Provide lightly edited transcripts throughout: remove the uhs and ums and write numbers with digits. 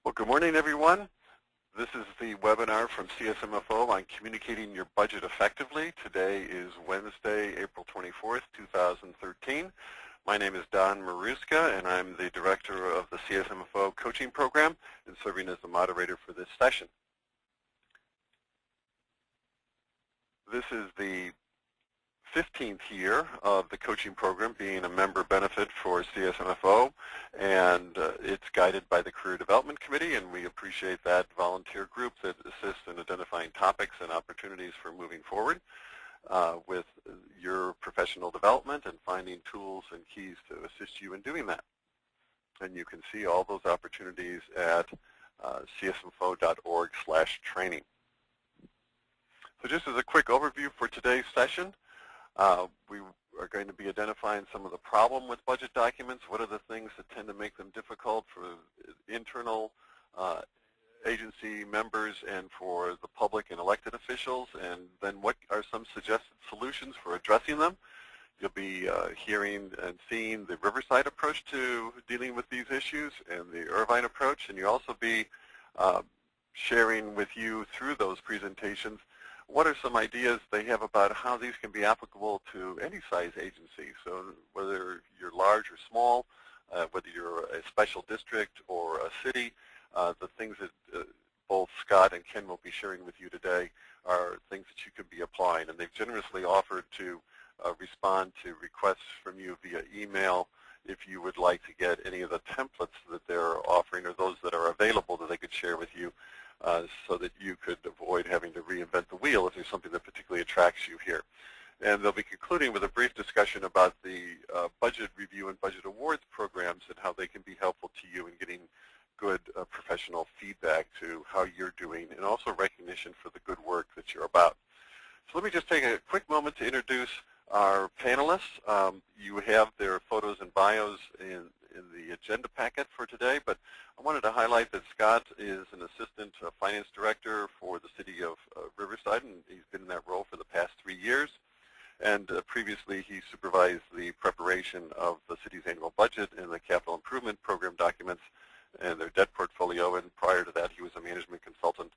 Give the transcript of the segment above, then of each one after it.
Well, good morning, everyone. This is the webinar from CSMFO on communicating your budget effectively. Today is Wednesday, April 24th, 2013. My name is Don Maruska, and I'm the director of the CSMFO coaching program and serving as the moderator for this session. This is the 15th year of the coaching program being a member benefit for CSMFO, and it's guided by the Career Development Committee, and we appreciate that volunteer group that assists in identifying topics and opportunities for moving forward with your professional development and finding tools and keys to assist you in doing that. And you can see all those opportunities at csmfo.org/training. So just as a quick overview for today's session, we are going to be identifying some of the problem with budget documents. What are the things that tend to make them difficult for internal agency members and for the public and elected officials, and then what are some suggested solutions for addressing them. You'll be hearing and seeing the Riverside approach to dealing with these issues and the Irvine approach, and you'll also be sharing with you through those presentations what are some ideas they have about how these can be applicable to any size agency. So whether you're large or small, whether you're a special district or a city, the things that both Scott and Ken will be sharing with you today are things that you could be applying. And they've generously offered to respond to requests from you via email if you would like to get any of the templates that they're offering or those that are available that they could share with you, so that you could avoid having to reinvent the wheel if there's something that particularly attracts you here. And they'll be concluding with a brief discussion about the budget review and budget awards programs and how they can be helpful to you in getting good professional feedback to how you're doing and also recognition for the good work that you're about. So let me just take a quick moment to introduce our panelists. You have their photos and bios in the agenda packet for today, but I wanted to highlight that Scott is an assistant finance director for the city of Riverside, and he's been in that role for the past 3 years. And previously he supervised the preparation of the city's annual budget and the capital improvement program documents and their debt portfolio, and prior to that he was a management consultant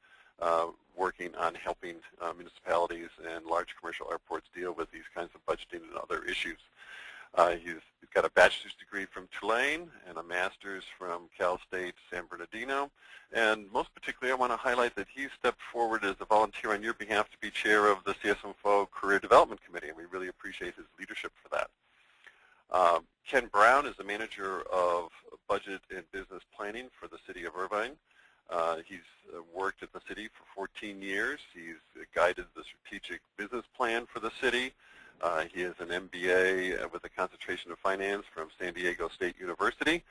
working on helping municipalities and large commercial airports deal with these kinds of budgeting and other issues. He's got a bachelor's degree from Tulane and a master's from Cal State San Bernardino. And most particularly, I want to highlight that he stepped forward as a volunteer on your behalf to be chair of the CSMFO Career Development Committee, and we really appreciate his leadership for that. Ken Brown is the manager of budget and business planning for the city of Irvine. He's worked at the city for 14 years. He's guided the strategic business plan for the city. He has an MBA with a concentration of finance from San Diego State University,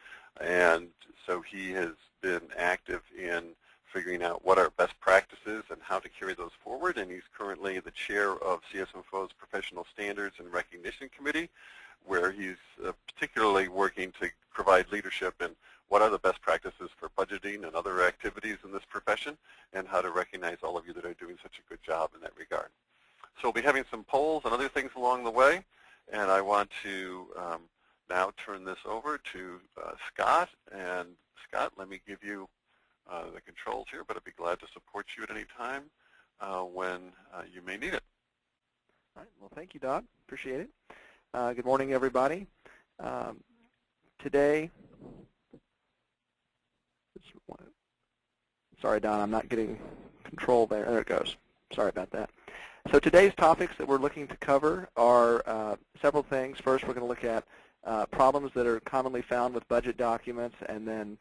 and so he has been active in figuring out what are best practices and how to carry those forward, and he's currently the chair of CSMFO's Professional Standards and Recognition Committee, where he's particularly working to provide leadership in what are the best practices for budgeting and other activities in this profession, and how to recognize all of you that are doing such a good job in that regard. So we'll be having some polls and other things along the way, and I want to now turn this over to Scott. And Scott, let me give you the controls here, but I'd be glad to support you at any time when you may need it. All right. Well, thank you, Don. Appreciate it. Good morning, everybody. Today, sorry, Don, I'm not getting control there. There it goes. Sorry about that. So today's topics that we're looking to cover are several things. First, we're going to look at problems that are commonly found with budget documents, and then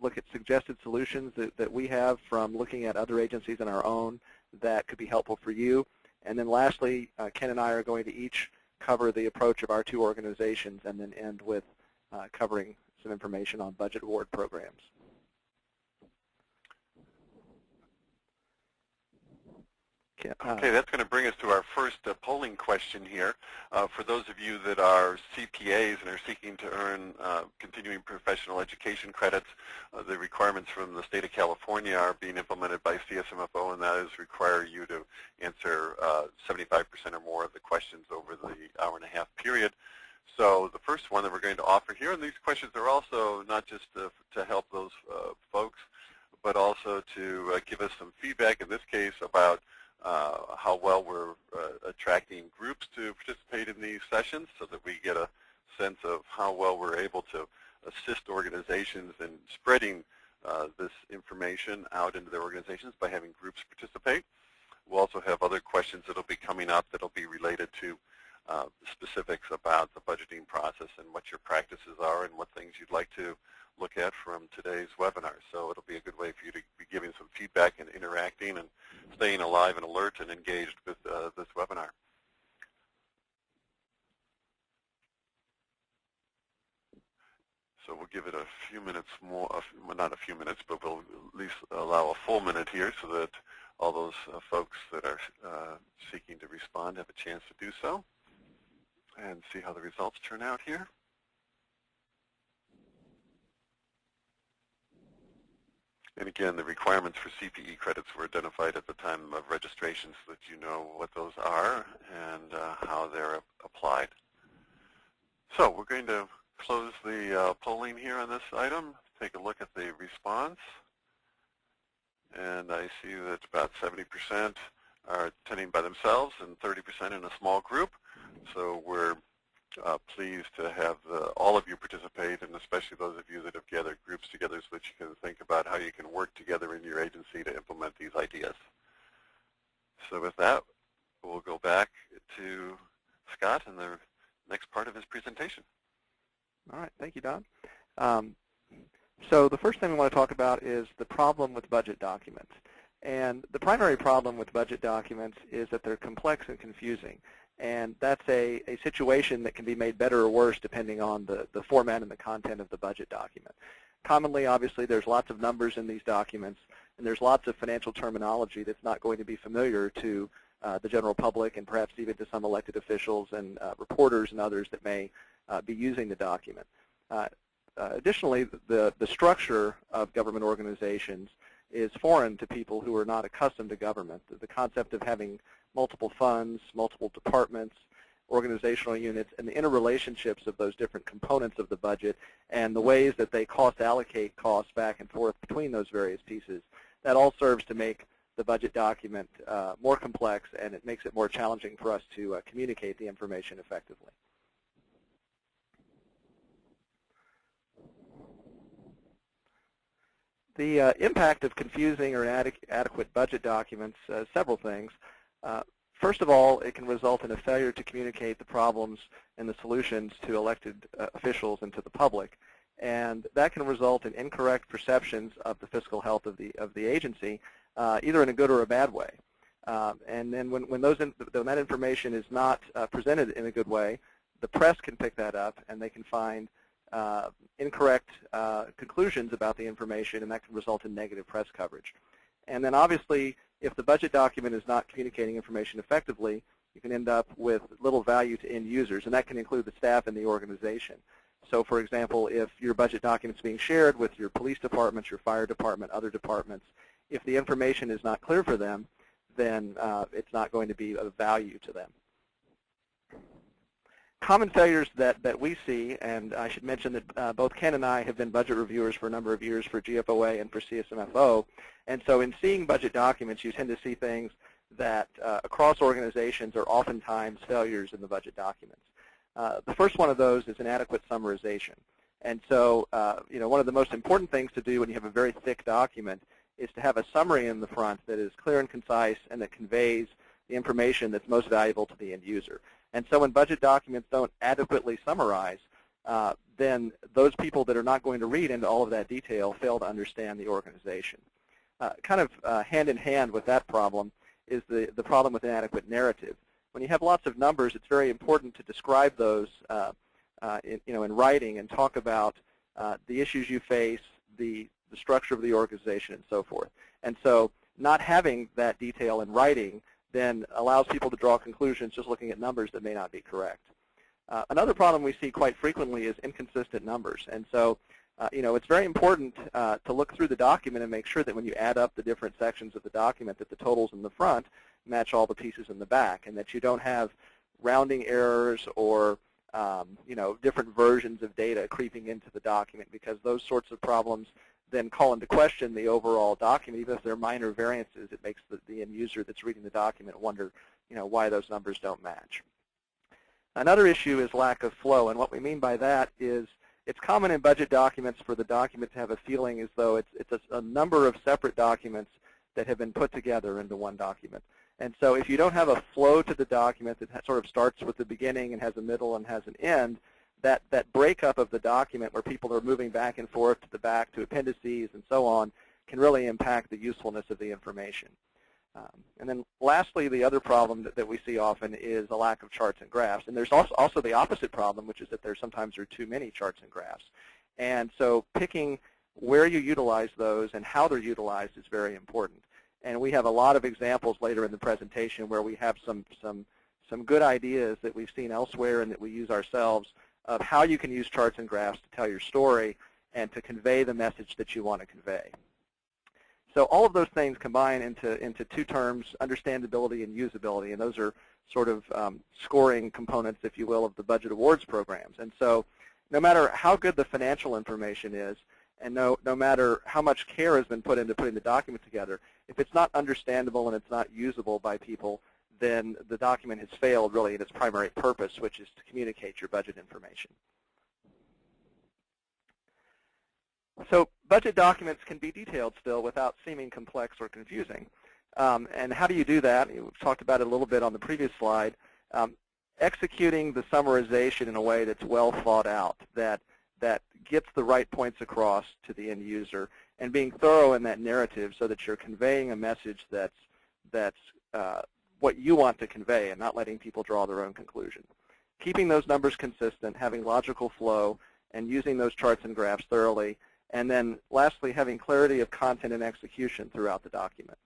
look at suggested solutions that we have from looking at other agencies and our own that could be helpful for you. And then lastly, Ken and I are going to each cover the approach of our two organizations, and then end with covering some information on budget award programs. Okay, that's going to bring us to our first polling question here. For those of you that are CPAs and are seeking to earn continuing professional education credits, the requirements from the state of California are being implemented by CSMFO, and that is require you to answer 75% or more of the questions over the hour-and-a-half period. So the first one that we're going to offer here, and these questions are also not just to help those folks, but also to give us some feedback, in this case, about how well we're attracting groups to participate in these sessions so that we get a sense of how well we're able to assist organizations in spreading this information out into their organizations by having groups participate. We'll also have other questions that will be coming up that will be related to specifics about the budgeting process and what your practices are and what things you'd like to look at from today's webinar. So it'll be a good way for you to be giving some feedback and interacting and staying alive and alert and engaged with this webinar. So we'll give it a few minutes more, well, not a few minutes, but we'll at least allow a full minute here so that all those folks that are seeking to respond have a chance to do so and see how the results turn out here. And again, the requirements for CPE credits were identified at the time of registration so that you know what those are and how they're applied. So we're going to close the polling here on this item, take a look at the response. And I see that about 70% are attending by themselves and 30% in a small group. So we're pleased to have all of you participate, and especially those of you that have gathered groups together so that you can think about how you can work together in your agency to implement these ideas. So with that, we'll go back to Scott and the next part of his presentation. All right, thank you, Don. So the first thing we want to talk about is the problem with budget documents. And the primary problem with budget documents is that they're complex and confusing. And that's a situation that can be made better or worse depending on the format and the content of the budget document. Commonly, obviously, there's lots of numbers in these documents, and there's lots of financial terminology that's not going to be familiar to the general public and perhaps even to some elected officials and reporters and others that may be using the document. Additionally, the structure of government organizations is foreign to people who are not accustomed to government. The concept of having multiple funds, multiple departments, organizational units, and the interrelationships of those different components of the budget and the ways that they cost allocate costs back and forth between those various pieces, that all serves to make the budget document more complex, and it makes it more challenging for us to communicate the information effectively. The impact of confusing or inadequate budget documents, several things. First of all, it can result in a failure to communicate the problems and the solutions to elected officials and to the public. And that can result in incorrect perceptions of the fiscal health of the agency, either in a good or a bad way. And then when that information is not presented in a good way, the press can pick that up and they can find incorrect conclusions about the information, and that can result in negative press coverage. And then obviously, if the budget document is not communicating information effectively, you can end up with little value to end users, and that can include the staff in the organization. So for example, if your budget document is being shared with your police departments, your fire department, other departments, if the information is not clear for them, then it's not going to be of value to them. Common failures that we see, and I should mention that both Ken and I have been budget reviewers for a number of years for GFOA and for CSMFO, and so in seeing budget documents, you tend to see things that across organizations are oftentimes failures in the budget documents. The first one of those is inadequate summarization. And so, one of the most important things to do when you have a very thick document is to have a summary in the front that is clear and concise and that conveys the information that's most valuable to the end user. And so when budget documents don't adequately summarize, then those people that are not going to read into all of that detail fail to understand the organization. Kind of hand in hand with that problem is the problem with inadequate narrative. When you have lots of numbers, it's very important to describe those in writing and talk about the issues you face, the structure of the organization, and so forth. And so not having that detail in writing then allows people to draw conclusions just looking at numbers that may not be correct. Another problem we see quite frequently is inconsistent numbers. And so, it's very important to look through the document and make sure that when you add up the different sections of the document that the totals in the front match all the pieces in the back, and that you don't have rounding errors or different versions of data creeping into the document, because those sorts of problems then call into question the overall document. Even if they're minor variances, it makes the end user that's reading the document wonder, why those numbers don't match. Another issue is lack of flow, and what we mean by that is it's common in budget documents for the document to have a feeling as though it's a number of separate documents that have been put together into one document. And so if you don't have a flow to the document that sort of starts with the beginning and has a middle and has an end, that breakup of the document where people are moving back and forth to the back to appendices and so on can really impact the usefulness of the information. And then lastly, the other problem that we see often is a lack of charts and graphs. And there's also the opposite problem, which is that there sometimes are too many charts and graphs. And so picking where you utilize those and how they're utilized is very important. And we have a lot of examples later in the presentation where we have some good ideas that we've seen elsewhere and that we use ourselves of how you can use charts and graphs to tell your story and to convey the message that you want to convey. So all of those things combine into two terms, understandability and usability, and those are sort of scoring components, if you will, of the budget awards programs. And so no matter how good the financial information is, and no matter how much care has been put into putting the document together, if it's not understandable and it's not usable by people, then the document has failed really in its primary purpose, which is to communicate your budget information. So budget documents can be detailed still without seeming complex or confusing. And how do you do that? We've talked about it a little bit on the previous slide. Executing the summarization in a way that's well thought out, that gets the right points across to the end user, and being thorough in that narrative so that you're conveying a message that's what you want to convey and not letting people draw their own conclusion. Keeping those numbers consistent, having logical flow, and using those charts and graphs thoroughly. And then lastly, having clarity of content and execution throughout the document.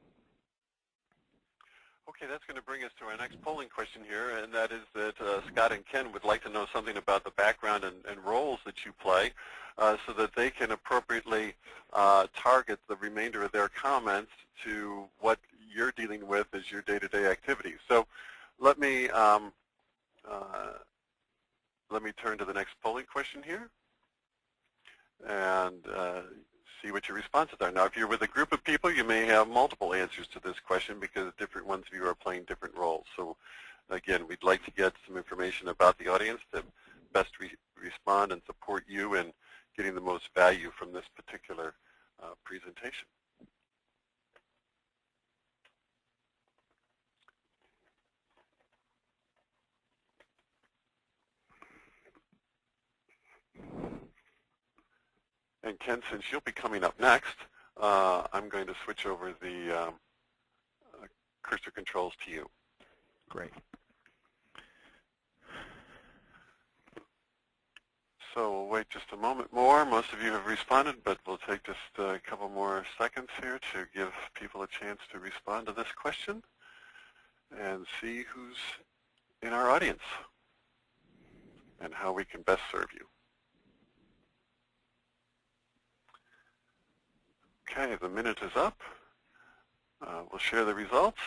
Okay, that's going to bring us to our next polling question here, and that is that Scott and Ken would like to know something about the background and roles that you play so that they can appropriately target the remainder of their comments to what you're dealing with as your day-to-day activities. So let me turn to the next polling question here and see what your responses are. Now, if you're with a group of people, you may have multiple answers to this question because different ones of you are playing different roles. So, again, we'd like to get some information about the audience to best respond and support you in getting the most value from this particular presentation. And Ken, since you'll be coming up next, I'm going to switch over the cursor controls to you. Great. So we'll wait just a moment more. Most of you have responded, but we'll take just a couple more seconds here to give people a chance to respond to this question and see who's in our audience and how we can best serve you. Okay, the minute is up. We'll share the results.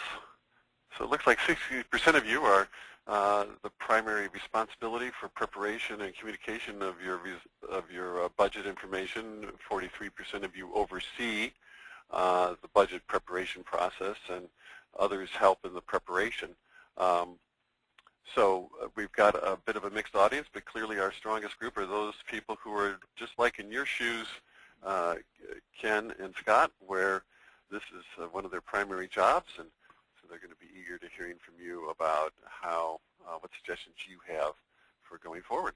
So it looks like 60% of you are the primary responsibility for preparation and communication of your budget information. 43% of you oversee the budget preparation process, and others help in the preparation. So we've got a bit of a mixed audience, but clearly our strongest group are those people who are just like in your shoes, Ken and Scott, where this is one of their primary jobs, and so they're going to be eager to hearing from you about how, what suggestions you have for going forward.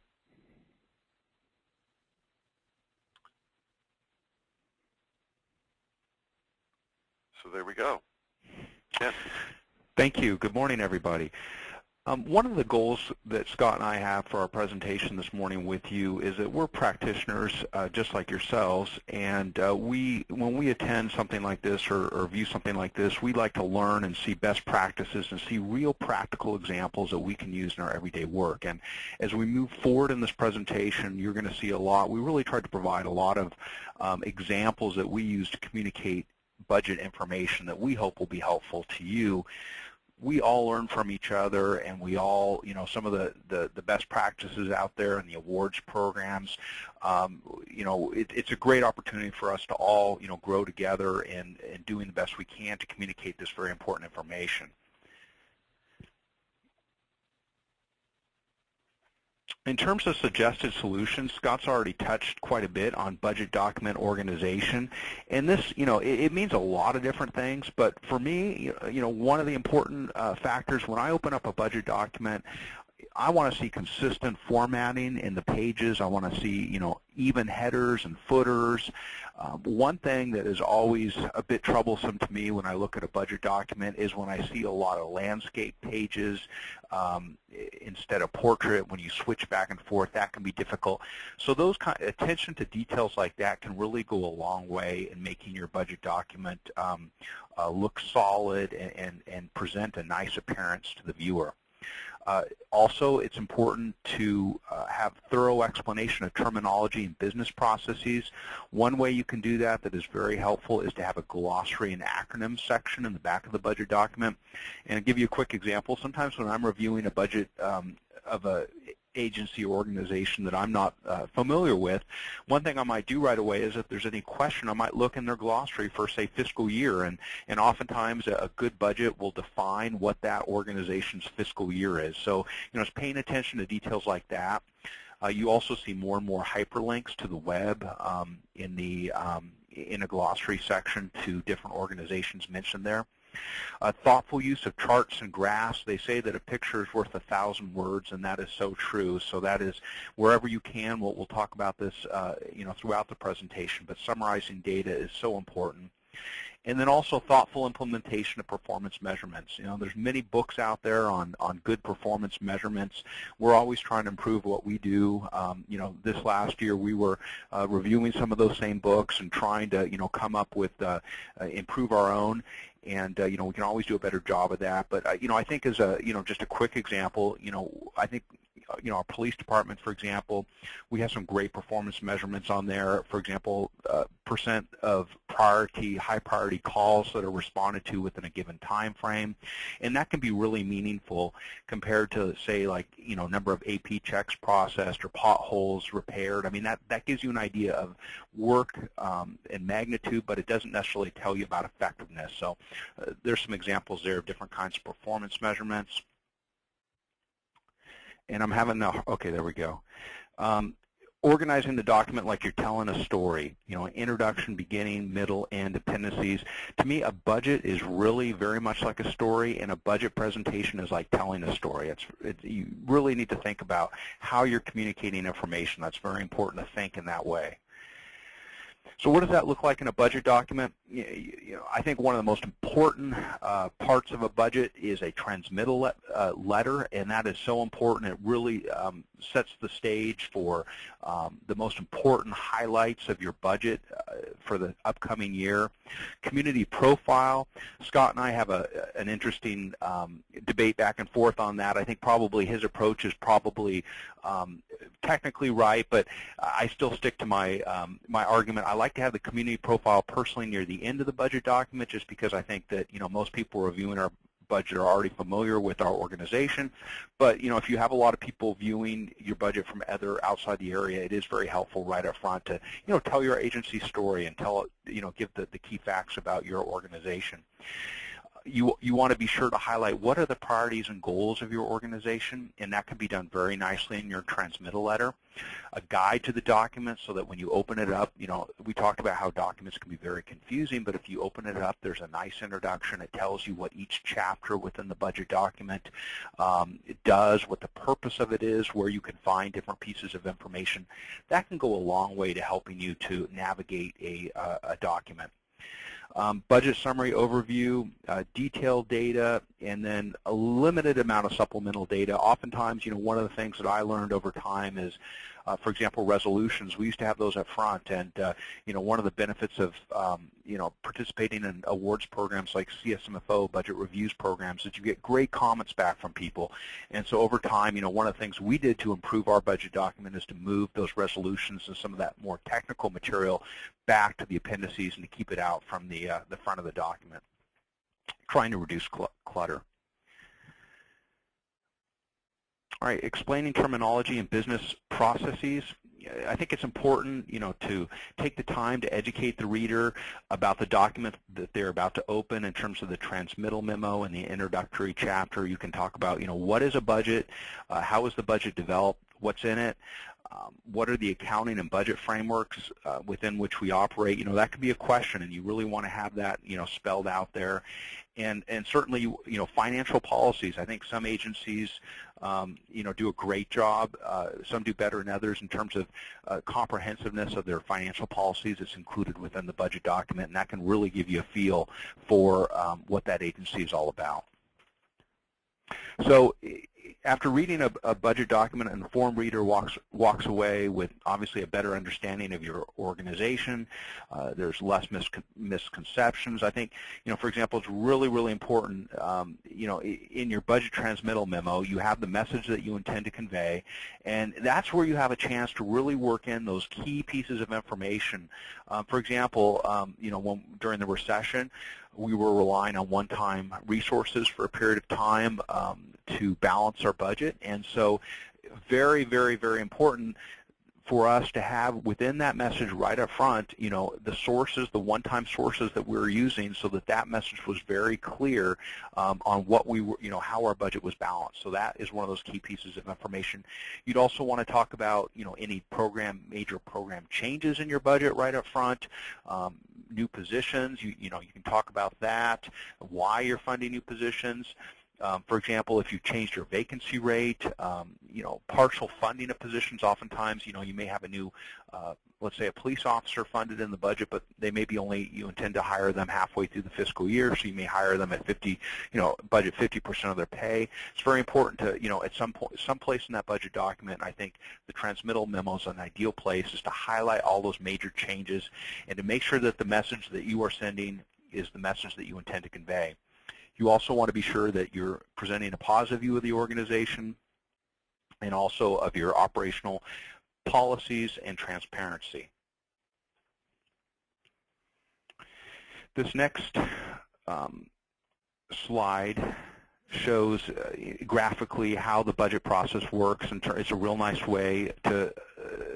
So there we go. Ken. Thank you. Good morning, everybody. One of the goals that Scott and I have for our presentation this morning with you is that we're practitioners just like yourselves, and when we attend something like this or view something like this, we like to learn and see best practices and see real practical examples that we can use in our everyday work. And as we move forward in this presentation, you're going to see a lot. We really tried to provide a lot of examples that we use to communicate budget information that we hope will be helpful to you. we all learn from each other, and we all, some of the best practices out there in the awards programs, it's a great opportunity for us to all, grow together and doing the best we can to communicate this very important information. In terms of suggested solutions, Scott's already touched quite a bit on budget document organization, and this, it means a lot of different things, but for me, one of the important factors when I open up a budget document, I want to see consistent formatting in the pages. I want to see, even headers and footers. One thing that is always a bit troublesome to me when I look at a budget document is when I see a lot of landscape pages instead of portrait. When you switch back and forth, that can be difficult. So those attention to details like that can really go a long way in making your budget document look solid and present a nice appearance to the viewer. Also, it's important to have thorough explanation of terminology and business processes. One way you can do that is very helpful is to have a glossary and acronyms section in the back of the budget document. And I'll give you a quick example. Sometimes when I'm reviewing a budget of a agency or organization that I'm not familiar with, one thing I might do right away is if there's any question, I might look in their glossary for, say, fiscal year, and oftentimes a good budget will define what that organization's fiscal year is. So, it's paying attention to details like that. You also see more and more hyperlinks to the web in a glossary section to different organizations mentioned there. Thoughtful use of charts and graphs. They say that a picture is worth 1,000 words, and that is so true. So that is wherever you can. We'll talk about this, throughout the presentation. But summarizing data is so important. And then also thoughtful implementation of performance measurements. There's many books out there on good performance measurements. We're always trying to improve what we do. This last year we were reviewing some of those same books and trying to, come up with, improve our own. And, we can always do a better job of that. But, I think as a, just a quick example, I think, our police department, for example, we have some great performance measurements on there. For example, percent of priority, high priority calls that are responded to within a given time frame. And that can be really meaningful compared to, say, like, number of AP checks processed or potholes repaired. I mean, that gives you an idea of work and magnitude, but it doesn't necessarily tell you about effectiveness. So there's some examples there of different kinds of performance measurements. And I'm having okay, there we go. Organizing the document like you're telling a story, introduction, beginning, middle, end, appendices. To me, a budget is really very much like a story, and a budget presentation is like telling a story. You really need to think about how you're communicating information. That's very important to think in that way. So what does that look like in a budget document? I think one of the most important parts of a budget is a transmittal letter, and that is so important. It really sets the stage for the most important highlights of your budget for the upcoming year. Community profile. Scott and I have an interesting debate back and forth on that. I think probably his approach is probably technically right, but I still stick to my my argument. I like to have the community profile personally near the end of the budget document, just because I think that most people reviewing our budget are already familiar with our organization. But if you have a lot of people viewing your budget from outside the area, it is very helpful right up front to tell your agency story and give the key facts about your organization. You want to be sure to highlight what are the priorities and goals of your organization, and that can be done very nicely in your transmittal letter. A guide to the document so that when you open it up, we talked about how documents can be very confusing, but if you open it up, there's a nice introduction. It tells you what each chapter within the budget document it does, what the purpose of it is, where you can find different pieces of information. That can go a long way to helping you to navigate a document. Budget summary overview, detailed data, and then a limited amount of supplemental data. Oftentimes, one of the things that I learned over time is, for example, resolutions. We used to have those up front, and one of the benefits of participating in awards programs like CSMFO, budget reviews programs, is you get great comments back from people. And so over time, one of the things we did to improve our budget document is to move those resolutions and some of that more technical material back to the appendices and to keep it out from the front of the document, trying to reduce clutter. All right, explaining terminology and business processes. I think it's important, to take the time to educate the reader about the document that they're about to open in terms of the transmittal memo and the introductory chapter. You can talk about, what is a budget, how is the budget developed, what's in it, what are the accounting and budget frameworks within which we operate. That could be a question, and you really want to have that, spelled out there. And certainly, financial policies. I think some agencies, do a great job. Some do better than others in terms of comprehensiveness of their financial policies. It's included within the budget document, and that can really give you a feel for what that agency is all about. So after reading a budget document, an informed reader walks away with obviously a better understanding of your organization. There's less misconceptions. I think, for example, it's really important, in your budget transmittal memo, you have the message that you intend to convey, and that's where you have a chance to really work in those key pieces of information. For example, during the recession, we were relying on one-time resources for a period of time to balance our budget, and so very, very, very important for us to have within that message right up front, the sources, the one-time sources that we were using, so that message was very clear on what we were, how our budget was balanced. So that is one of those key pieces of information. You'd also want to talk about, any major program changes in your budget right up front. New positions, you can talk about that, why you're funding new positions. For example, if you changed your vacancy rate, partial funding of positions, oftentimes, you may have a new, let's say a police officer funded in the budget, but they may be you intend to hire them halfway through the fiscal year, so you may hire them at 50, budget 50% of their pay. It's very important to, at some point, someplace in that budget document, I think the transmittal memo is an ideal place, is to highlight all those major changes and to make sure that the message that you are sending is the message that you intend to convey. You also want to be sure that you're presenting a positive view of the organization and also of your operational policies and transparency. This next slide shows graphically how the budget process works, and it's a real nice way to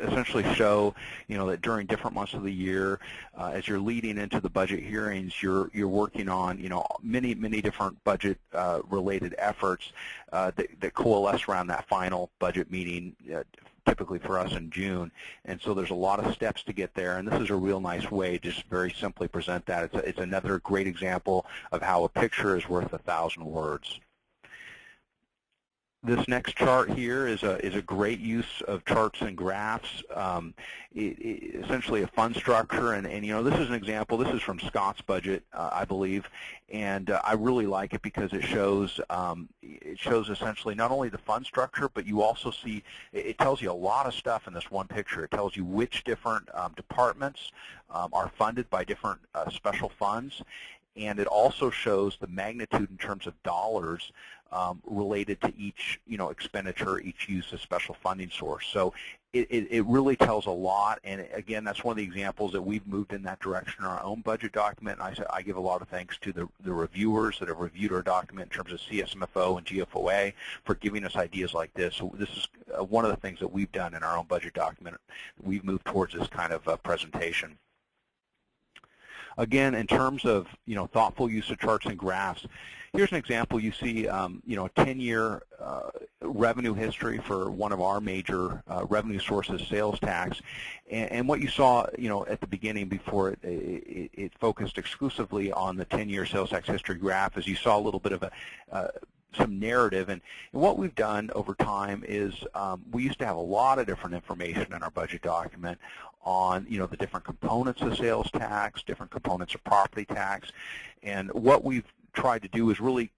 essentially show, that during different months of the year, as you're leading into the budget hearings, you're working on, many different budget related efforts that coalesce around that final budget meeting, typically for us in June. And so there's a lot of steps to get there, and this is a real nice way to just very simply present that. It's another great example of how a picture is worth 1,000 words. This next chart here is a great use of charts and graphs. Essentially a fund structure, and this is an example. This is from Scott's budget, I believe, and I really like it because it shows essentially not only the fund structure, but you also see it tells you a lot of stuff in this one picture. It tells you which different departments are funded by different special funds, and it also shows the magnitude in terms of dollars related to each, expenditure, each use of special funding source. So it really tells a lot, and again, that's one of the examples that we've moved in that direction in our own budget document. And I give a lot of thanks to the reviewers that have reviewed our document in terms of CSMFO and GFOA for giving us ideas like this. So this is one of the things that we've done in our own budget document. We've moved towards this kind of presentation. Again, in terms of thoughtful use of charts and graphs, here's an example. You see, 10-year revenue history for one of our major revenue sources, sales tax, and what you saw, at the beginning before it focused exclusively on the 10-year sales tax history graph, is you saw a little bit of some narrative, and what we've done over time is we used to have a lot of different information in our budget document on the different components of sales tax, different components of property tax, and what we've tried to do is really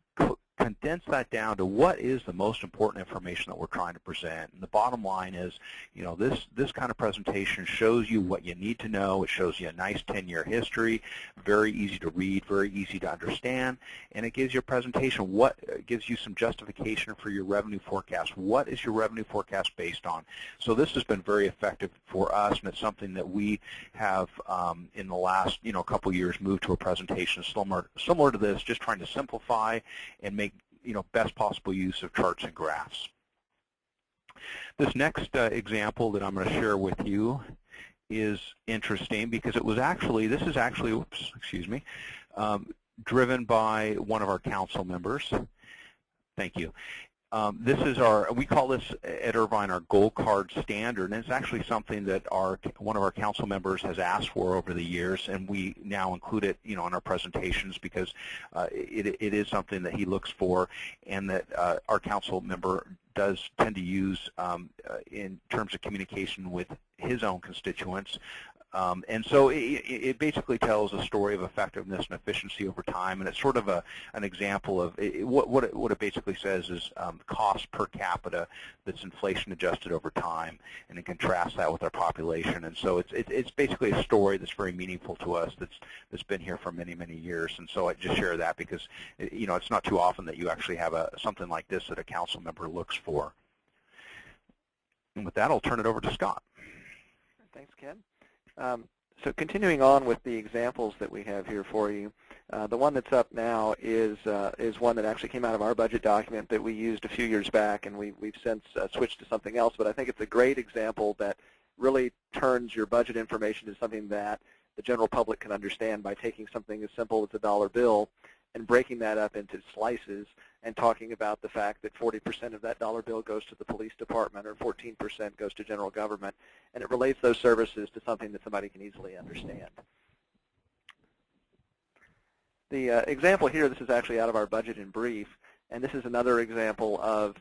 condense that down to what is the most important information that we're trying to present. And the bottom line is, this kind of presentation shows you what you need to know. It shows you a nice 10-year history, very easy to read, very easy to understand, and it gives you a presentation. Gives you some justification for your revenue forecast. What is your revenue forecast based on? So this has been very effective for us, and it's something that we have in the last couple of years moved to a presentation similar to this, just trying to simplify and make best possible use of charts and graphs. This next example that I'm going to share with you is interesting because this is actually, oops, excuse me, driven by one of our council members. Thank you. This is we call this at Irvine our goal card standard, and it's actually something that one of our council members has asked for over the years, and we now include it, in our presentations because it is something that he looks for, and that our council member does tend to use in terms of communication with his own constituents. And so it basically tells a story of effectiveness and efficiency over time, and it's sort of an example of what it basically says is cost per capita that's inflation adjusted over time, and it contrasts that with our population. And so it's basically a story that's very meaningful to us that's been here for many, many years. And so I just share that because it's not too often that you actually have something like this that a council member looks for. And with that, I'll turn it over to Scott. Thanks, Ken. So continuing on with the examples that we have here for you, the one that's up now is one that actually came out of our budget document that we used a few years back, and we've since switched to something else. But I think it's a great example that really turns your budget information into something that the general public can understand by taking something as simple as a dollar bill and breaking that up into slices and talking about the fact that 40% of that dollar bill goes to the police department or 14% goes to general government, and it relates those services to something that somebody can easily understand. The example here, this is actually out of our budget in brief, and this is another example of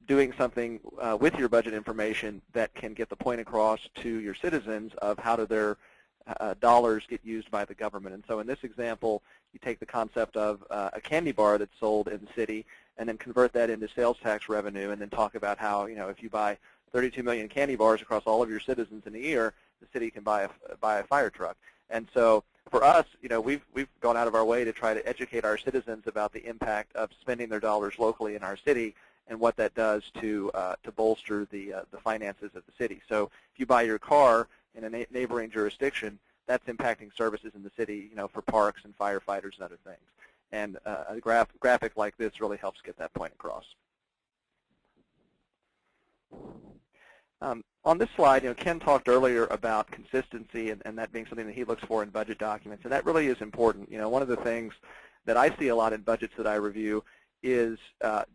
doing something with your budget information that can get the point across to your citizens of how do their dollars get used by the government. And so in this example, you take the concept of a candy bar that's sold in the city and then convert that into sales tax revenue, and then talk about how, if you buy 32 million candy bars across all of your citizens in a year, the city can buy a fire truck. And so for us, we've gone out of our way to try to educate our citizens about the impact of spending their dollars locally in our city and what that does to bolster the finances of the city. So if you buy your car in a neighboring jurisdiction, that's impacting services in the city, for parks and firefighters and other things. And a graphic like this really helps get that point across. On this slide, Ken talked earlier about consistency and that being something that he looks for in budget documents, and that really is important. One of the things that I see a lot in budgets that I review is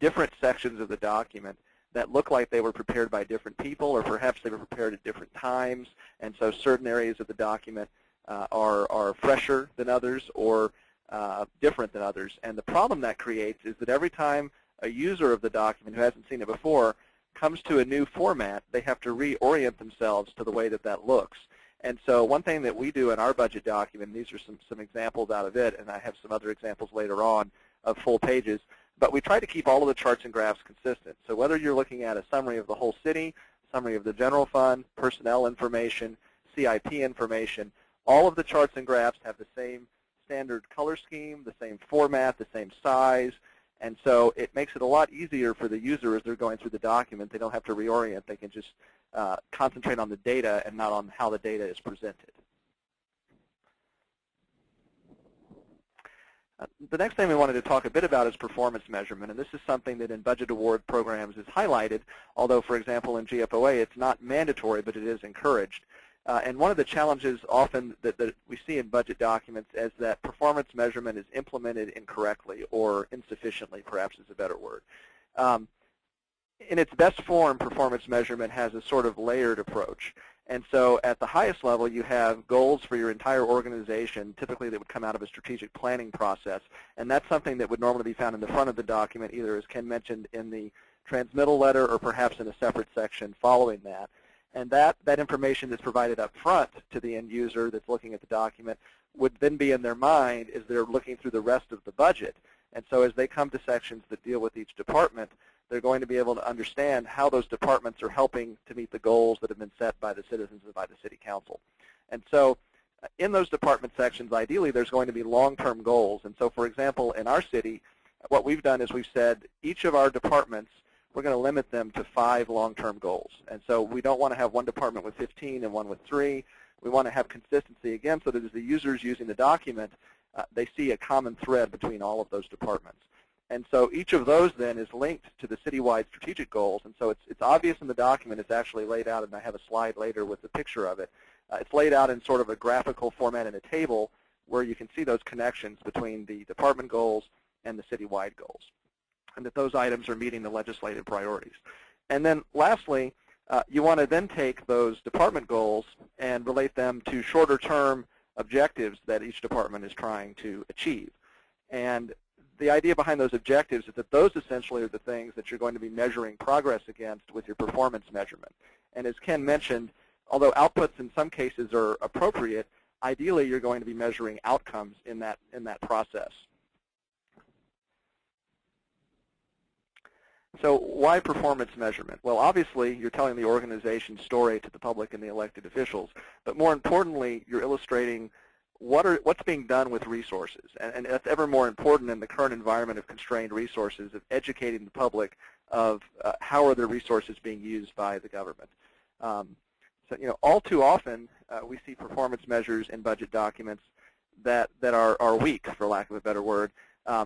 different sections of the document that look like they were prepared by different people, or perhaps they were prepared at different times, and so certain areas of the document are fresher than others or different than others. And the problem that creates is that every time a user of the document who hasn't seen it before comes to a new format, they have to reorient themselves to the way that looks. And so one thing that we do in our budget document, and these are some examples out of it, and I have some other examples later on of full pages, but we try to keep all of the charts and graphs consistent. So whether you're looking at a summary of the whole city, summary of the general fund, personnel information, CIP information, all of the charts and graphs have the same standard color scheme, the same format, the same size, and so it makes it a lot easier for the user as they're going through the document. They don't have to reorient. They can just concentrate on the data and not on how the data is presented. The next thing we wanted to talk a bit about is performance measurement, and this is something that in budget award programs is highlighted, although, for example, in GFOA it's not mandatory, but it is encouraged. And one of the challenges often that we see in budget documents is that performance measurement is implemented incorrectly or insufficiently, perhaps is a better word. In its best form, performance measurement has a sort of layered approach. And so at the highest level, you have goals for your entire organization, typically that would come out of a strategic planning process. And that's something that would normally be found in the front of the document, either, as Ken mentioned, in the transmittal letter or perhaps in a separate section following that. And that information that's provided up front to the end user that's looking at the document would then be in their mind as they're looking through the rest of the budget. And so as they come to sections that deal with each department, they're going to be able to understand how those departments are helping to meet the goals that have been set by the citizens and by the City Council. And so in those department sections, ideally, there's going to be long-term goals. And so, for example, in our city, what we've done is we've said each of our departments, we're going to limit them to 5 long-term goals. And so we don't want to have one department with 15 and one with 3. We want to have consistency, again, so that as the users using the document, they see a common thread between all of those departments. And so each of those then is linked to the citywide strategic goals. And so it's obvious in the document. It's actually laid out, and I have a slide later with a picture of it. It's laid out in sort of a graphical format in a table where you can see those connections between the department goals and the citywide goals, and that those items are meeting the legislative priorities. And then lastly, you want to then take those department goals and relate them to shorter-term objectives that each department is trying to achieve. And the idea behind those objectives is that those essentially are the things that you're going to be measuring progress against with your performance measurement. And as Ken mentioned, although outputs in some cases are appropriate, ideally you're going to be measuring outcomes in that process. So why performance measurement? Well, obviously, you're telling the organization's story to the public and the elected officials, but more importantly, you're illustrating what's being done with resources. And that's ever more important in the current environment of constrained resources, of educating the public of how are their resources being used by the government. So, all too often, we see performance measures in budget documents that are weak, for lack of a better word,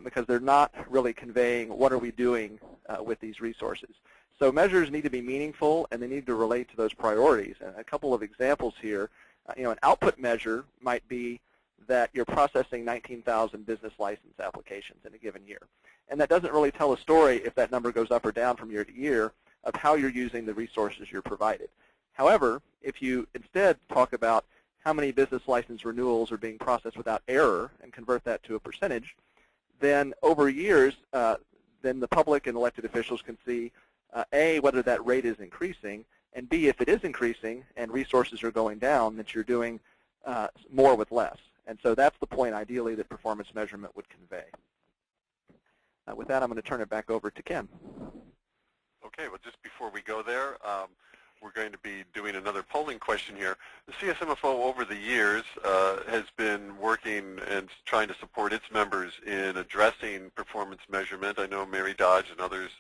because they're not really conveying what are we doing with these resources. So measures need to be meaningful, and they need to relate to those priorities. And a couple of examples here, an output measure might be that you're processing 19,000 business license applications in a given year. And that doesn't really tell a story if that number goes up or down from year to year of how you're using the resources you're provided. However, if you instead talk about how many business license renewals are being processed without error and convert that to a percentage, then over years, then the public and elected officials can see, A, whether that rate is increasing, and B, if it is increasing and resources are going down, that you're doing more with less. And so that's the point, ideally, that performance measurement would convey. With that, I'm going to turn it back over to Ken. Okay, well, just before we go there, we're going to be doing another polling question here. The CSMFO over the years has been working and trying to support its members in addressing performance measurement. I know Mary Dodge and others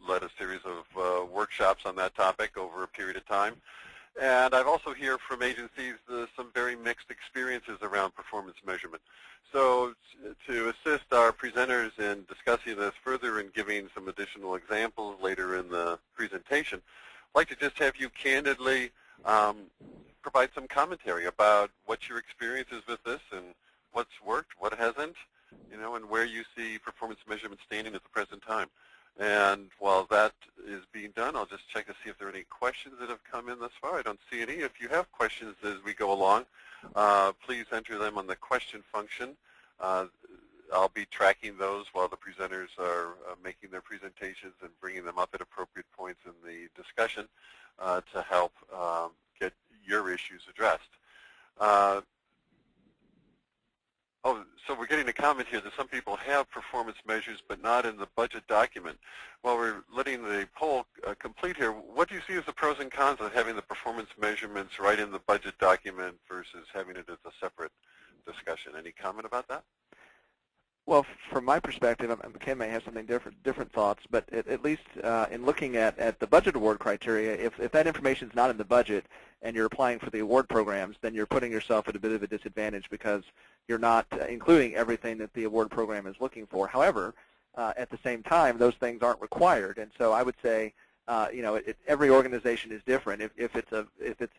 led a series of workshops on that topic over a period of time. And I've also heard from agencies some very mixed experiences around performance measurement. So to assist our presenters in discussing this further and giving some additional examples later in the presentation, I'd like to just have you candidly provide some commentary about what your experience is with this and what's worked, what hasn't, and where you see performance measurement standing at the present time. And while that is being done, I'll just check to see if there are any questions that have come in thus far. I don't see any. If you have questions as we go along, please enter them on the question function. I'll be tracking those while the presenters are making their presentations and bringing them up at appropriate points in the discussion to help get your issues addressed. So we're getting a comment here that some people have performance measures but not in the budget document. While we're letting the poll complete here, what do you see as the pros and cons of having the performance measurements right in the budget document versus having it as a separate discussion? Any comment about that? Well, from my perspective, Ken may have something different thoughts, but at least in looking at the budget award criteria, if that information is not in the budget and you're applying for the award programs, then you're putting yourself at a bit of a disadvantage because you're not including everything that the award program is looking for. However, at the same time, those things aren't required, and so I would say, every organization is different. If it's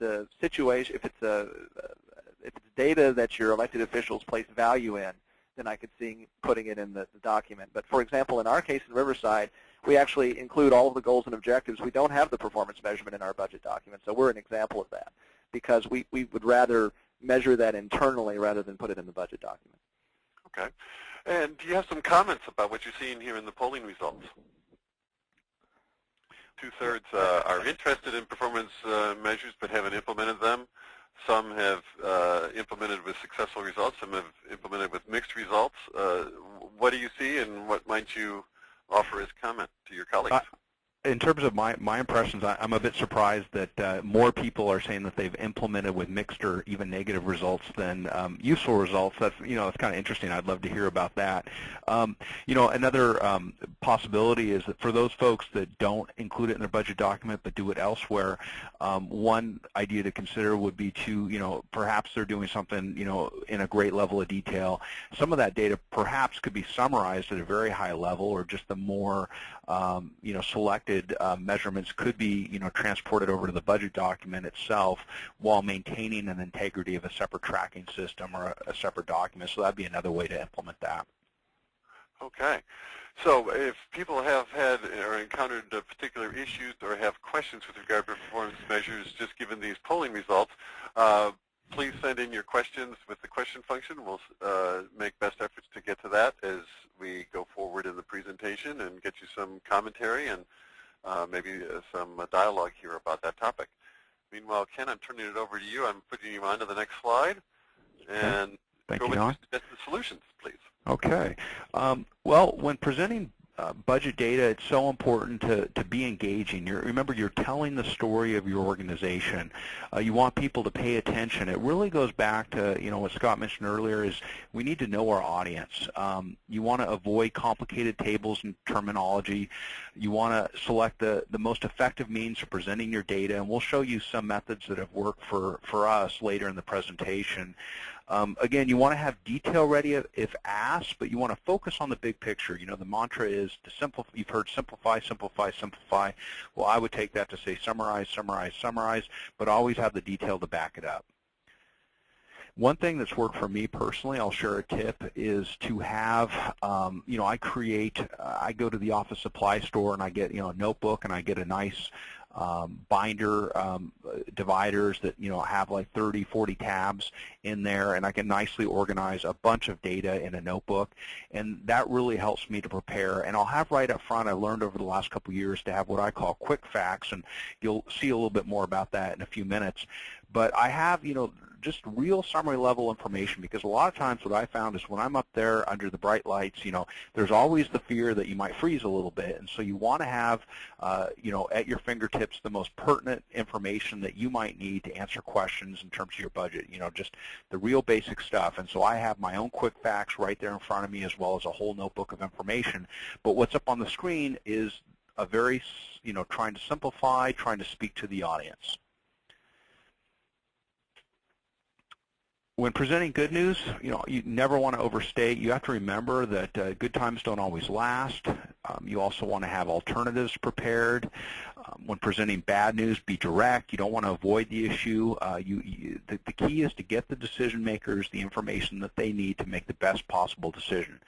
a situation, if it's data that your elected officials place value in, then I could see putting it in the document. But for example, in our case in Riverside, we actually include all of the goals and objectives. We don't have the performance measurement in our budget document, so we're an example of that because we would rather measure that internally rather than put it in the budget document. Okay. And do you have some comments about what you're seeing here in the polling results? 2/3 are interested in performance measures but haven't implemented them. Some have implemented with successful results. Some have implemented with mixed results. What do you see, and what might you offer as comment to your colleagues? in terms of my impressions, I'm a bit surprised that more people are saying that they've implemented with mixed or even negative results than useful results. That's it's kind of interesting. I'd love to hear about that. Another possibility is that for those folks that don't include it in their budget document but do it elsewhere, one idea to consider would be to perhaps they're doing something in a great level of detail. Some of that data perhaps could be summarized at a very high level, or just the more selected measurements could be transported over to the budget document itself while maintaining an integrity of a separate tracking system or a separate document. So that'd be another way to implement that. Okay. So if people have had or encountered particular issues or have questions with regard to performance measures just given these polling results, please send in your questions with the question function. We'll make best efforts to get to that as we go forward in the presentation and get you some commentary and maybe some dialogue here about that topic. Meanwhile, Ken, I'm turning it over to you. I'm putting you on to the next slide. And Thank go you, with Don. your suggested solutions, please. Okay. Well, when presenting budget data, it's so important to be engaging. Remember, you're telling the story of your organization. You want people to pay attention. It really goes back to what Scott mentioned earlier, is we need to know our audience. You want to avoid complicated tables and terminology. You want to select the most effective means of presenting your data, and we'll show you some methods that have worked for us later in the presentation. Again, you want to have detail ready if asked, but you want to focus on the big picture. The mantra is to simplify. You've heard simplify, simplify, simplify. Well, I would take that to say summarize, summarize, summarize, but always have the detail to back it up. One thing that's worked for me personally, I'll share a tip, is to have, I go to the office supply store and I get, a notebook, and I get a nice binder dividers that have like 30, 40 tabs in there, and I can nicely organize a bunch of data in a notebook, and that really helps me to prepare. And I'll have right up front, I learned over the last couple of years to have what I call quick facts, and you'll see a little bit more about that in a few minutes. But I have just real summary level information, because a lot of times what I found is when I'm up there under the bright lights, there's always the fear that you might freeze a little bit, and so you want to have at your fingertips the most pertinent information that you might need to answer questions in terms of your budget, just the real basic stuff. And so I have my own quick facts right there in front of me, as well as a whole notebook of information. But what's up on the screen is a very, trying to simplify, trying to speak to the audience. When presenting good news, you never want to overstate. You have to remember that good times don't always last. You also want to have alternatives prepared. When presenting bad news, be direct. You don't want to avoid the issue. The key is to get the decision makers the information that they need to make the best possible decision.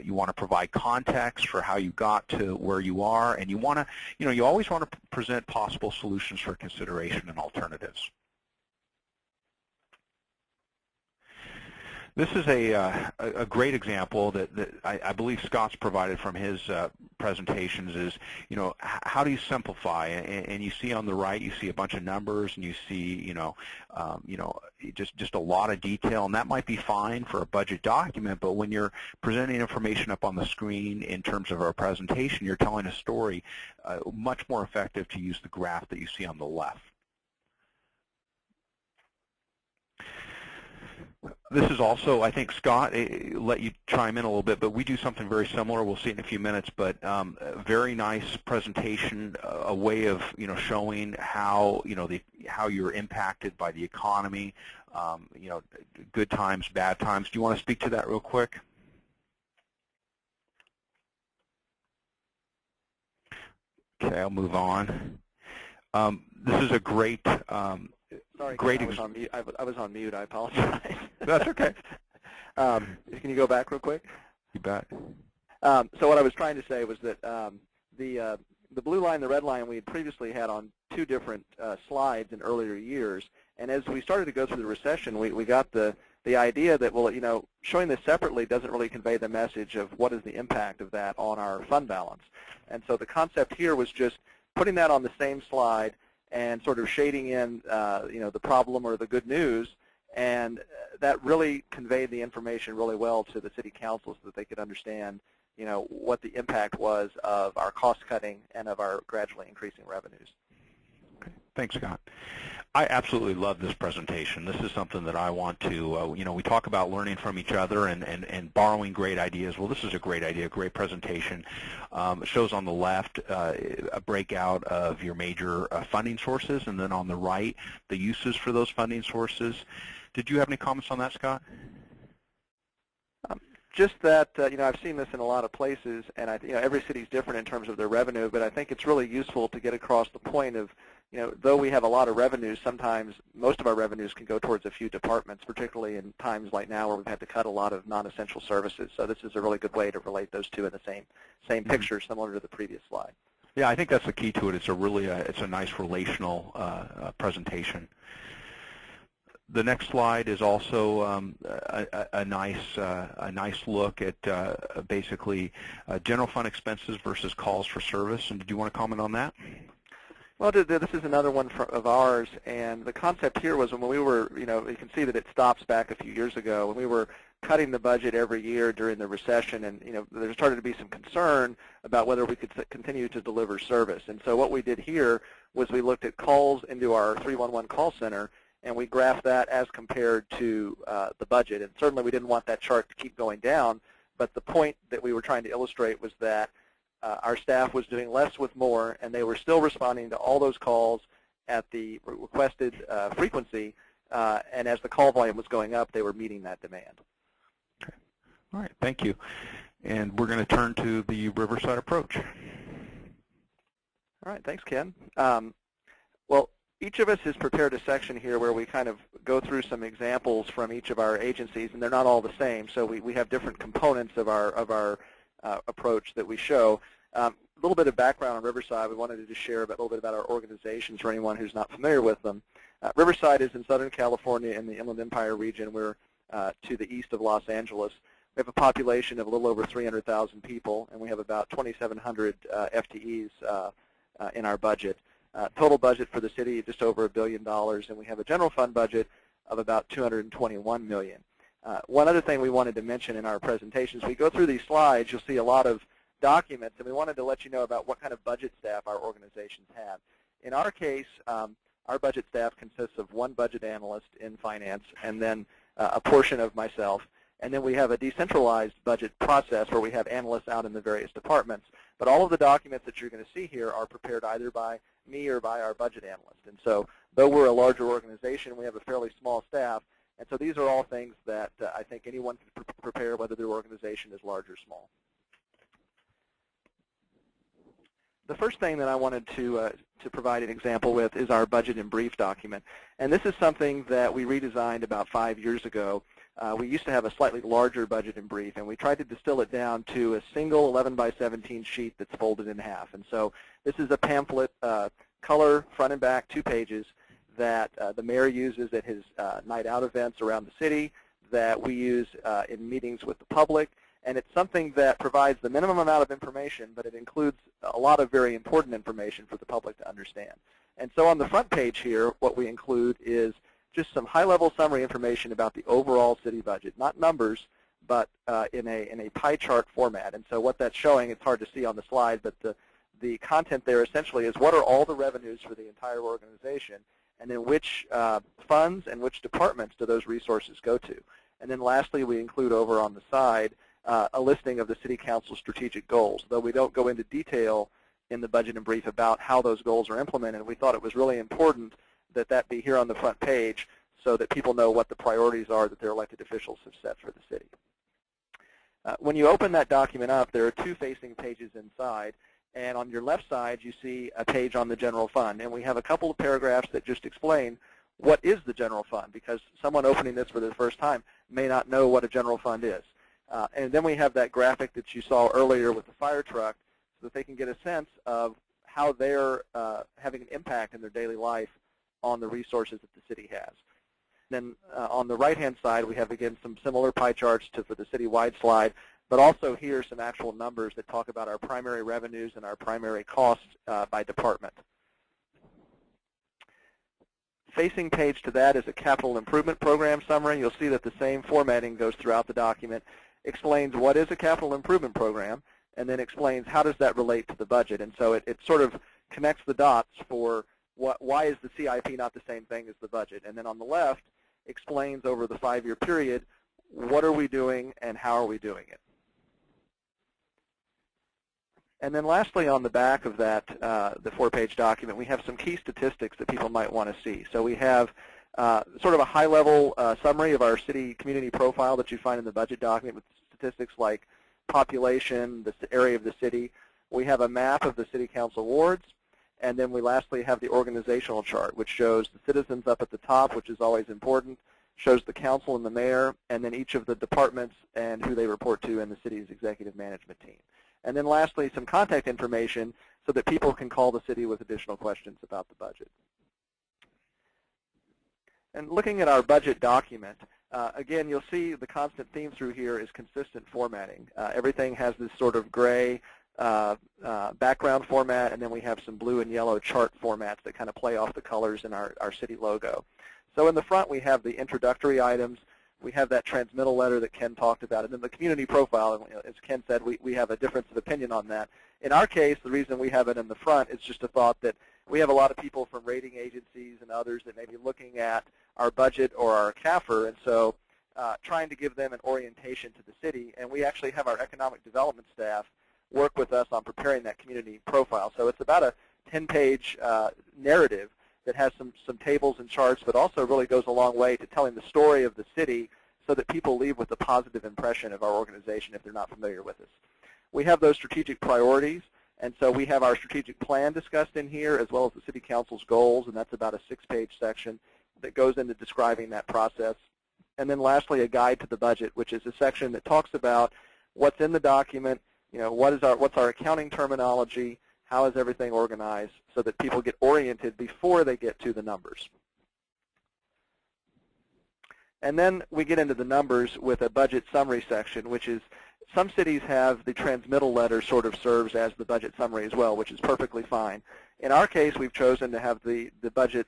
You want to provide context for how you got to where you are, and you want to, you always want to present possible solutions for consideration and alternatives. This is a great example that I believe Scott's provided from his presentations. Is how do you simplify? And you see on the right, you see a bunch of numbers, and you see just a lot of detail, and that might be fine for a budget document. But when you're presenting information up on the screen in terms of our presentation, you're telling a story. Much more effective to use the graph that you see on the left. This is also, I think, Scott, let you chime in a little bit, but we do something very similar. We'll see it in a few minutes, but a very nice presentation, a way of showing how how you're impacted by the economy, good times, bad times. Do you want to speak to that real quick? Okay, I'll move on. This is a great. Sorry, great. I was on mute. I was on mute. I apologize. That's okay. Can you go back real quick? You bet. So what I was trying to say was that the blue line, the red line, we had previously had on two different slides in earlier years, and as we started to go through the recession, we got the idea that, well, showing this separately doesn't really convey the message of what is the impact of that on our fund balance. And so the concept here was just putting that on the same slide and sort of shading in, the problem or the good news, and that really conveyed the information really well to the city council so that they could understand what the impact was of our cost cutting and of our gradually increasing revenues. Okay. Thanks, Scott. I absolutely love this presentation. This is something that I want to, we talk about learning from each other and borrowing great ideas. Well, this is a great idea, great presentation. It shows on the left a breakout of your major funding sources, and then on the right, the uses for those funding sources. Did you have any comments on that, Scott? Just that, I've seen this in a lot of places, and every city's different in terms of their revenue, but I think it's really useful to get across the point of, though we have a lot of revenues, sometimes most of our revenues can go towards a few departments, particularly in times like now where we've had to cut a lot of non-essential services. So this is a really good way to relate those two in the same picture, similar to the previous slide. Yeah, I think that's the key to it. It's a really, it's a nice relational presentation. The next slide is also a nice look at basically general fund expenses versus calls for service. And did you want to comment on that? Well, this is another one of ours, and the concept here was when we were, you can see that it stops back a few years ago when we were cutting the budget every year during the recession, and there started to be some concern about whether we could continue to deliver service. And so what we did here was we looked at calls into our 311 call center, and we graphed that as compared to the budget. And certainly we didn't want that chart to keep going down, but the point that we were trying to illustrate was that our staff was doing less with more, and they were still responding to all those calls at the requested frequency, and as the call volume was going up, they were meeting that demand. Okay. All right, thank you. And we're going to turn to the Riverside approach. All right, thanks, Ken. Well, each of us has prepared a section here where we kind of go through some examples from each of our agencies, and they're not all the same, so we have different components of our approach that we show. A little bit of background on Riverside. We wanted to just share a little bit about our organizations for anyone who's not familiar with them. Riverside is in Southern California in the Inland Empire region. We're to the east of Los Angeles. We have a population of a little over 300,000 people, and we have about 2,700 FTEs in our budget. Total budget for the city is just over $1 billion, and we have a general fund budget of about $221 million. One other thing we wanted to mention in our presentations, we go through these slides, you'll see a lot of documents, and we wanted to let you know about what kind of budget staff our organizations have. In our case, our budget staff consists of one budget analyst in finance, and then a portion of myself. And then we have a decentralized budget process where we have analysts out in the various departments. But all of the documents that you're going to see here are prepared either by me or by our budget analyst. And so though we're a larger organization, we have a fairly small staff. And so these are all things that I think anyone can prepare, whether their organization is large or small. The first thing that I wanted to provide an example with is our budget in brief document. And this is something that we redesigned about 5 years ago. We used to have a slightly larger budget in brief, and we tried to distill it down to a single 11 by 17 sheet that's folded in half. And so this is a pamphlet, color, front and back, 2 pages, that the mayor uses at his night out events around the city, that we use in meetings with the public. And it's something that provides the minimum amount of information, but it includes a lot of very important information for the public to understand. And so on the front page here, what we include is just some high-level summary information about the overall city budget, not numbers, but in a pie chart format. And so what that's showing, it's hard to see on the slide, but the content there essentially is what are all the revenues for the entire organization, and then which funds and which departments do those resources go to. And then lastly, we include over on the side a listing of the City Council's strategic goals. Though we don't go into detail in the budget and brief about how those goals are implemented, we thought it was really important that that be here on the front page so that people know what the priorities are that their elected officials have set for the city. When you open that document up, there are 2 facing pages inside, and on your left side you see a page on the general fund, and we have a couple of paragraphs that just explain what is the general fund, because someone opening this for the first time may not know what a general fund is. And then we have that graphic that you saw earlier with the fire truck so that they can get a sense of how they're having an impact in their daily life on the resources that the city has. Then on the right-hand side, we have, again, some similar pie charts for the citywide slide, but also here some actual numbers that talk about our primary revenues and our primary costs by department. Facing page to that is a capital improvement program summary. You'll see that the same formatting goes throughout the document. explains what is a capital improvement program, and then explains how does that relate to the budget. And so it sort of connects the dots for why is the CIP not the same thing as the budget. And then on the left, explains over the 5-year period, what are we doing and how are we doing it. And then lastly, on the back of that, the 4-page document, we have some key statistics that people might want to see. So we have sort of a high-level summary of our city community profile that you find in the budget document with statistics like population, the area of the city. We have a map of the city council wards. And then we lastly have the organizational chart, which shows the citizens up at the top, which is always important, shows the council and the mayor, and then each of the departments and who they report to in the city's executive management team. And then lastly, some contact information so that people can call the city with additional questions about the budget. And looking at our budget document, again, you'll see the constant theme through here is consistent formatting. Everything has this sort of gray background format, and then we have some blue and yellow chart formats that kind of play off the colors in our city logo. So in the front, we have the introductory items. We have that transmittal letter that Ken talked about. And then the community profile, as Ken said, we have a difference of opinion on that. In our case, the reason we have it in the front is just a thought that we have a lot of people from rating agencies and others that may be looking at our budget or our CAFR, and so trying to give them an orientation to the city. And we actually have our economic development staff work with us on preparing that community profile. So it's about a 10-page narrative that has some tables and charts, but also really goes a long way to telling the story of the city so that people leave with a positive impression of our organization if they're not familiar with us. We have those strategic priorities, and so we have our strategic plan discussed in here as well as the city council's goals, and that's about a 6-page section that goes into describing that process. And then lastly, a guide to the budget, which is a section that talks about what's in the document, what's our accounting terminology, how is everything organized, so that people get oriented before they get to the numbers. And then we get into the numbers with a budget summary section, which is some cities have the transmittal letter sort of serves as the budget summary as well, which is perfectly fine. In our case, we've chosen to have the budget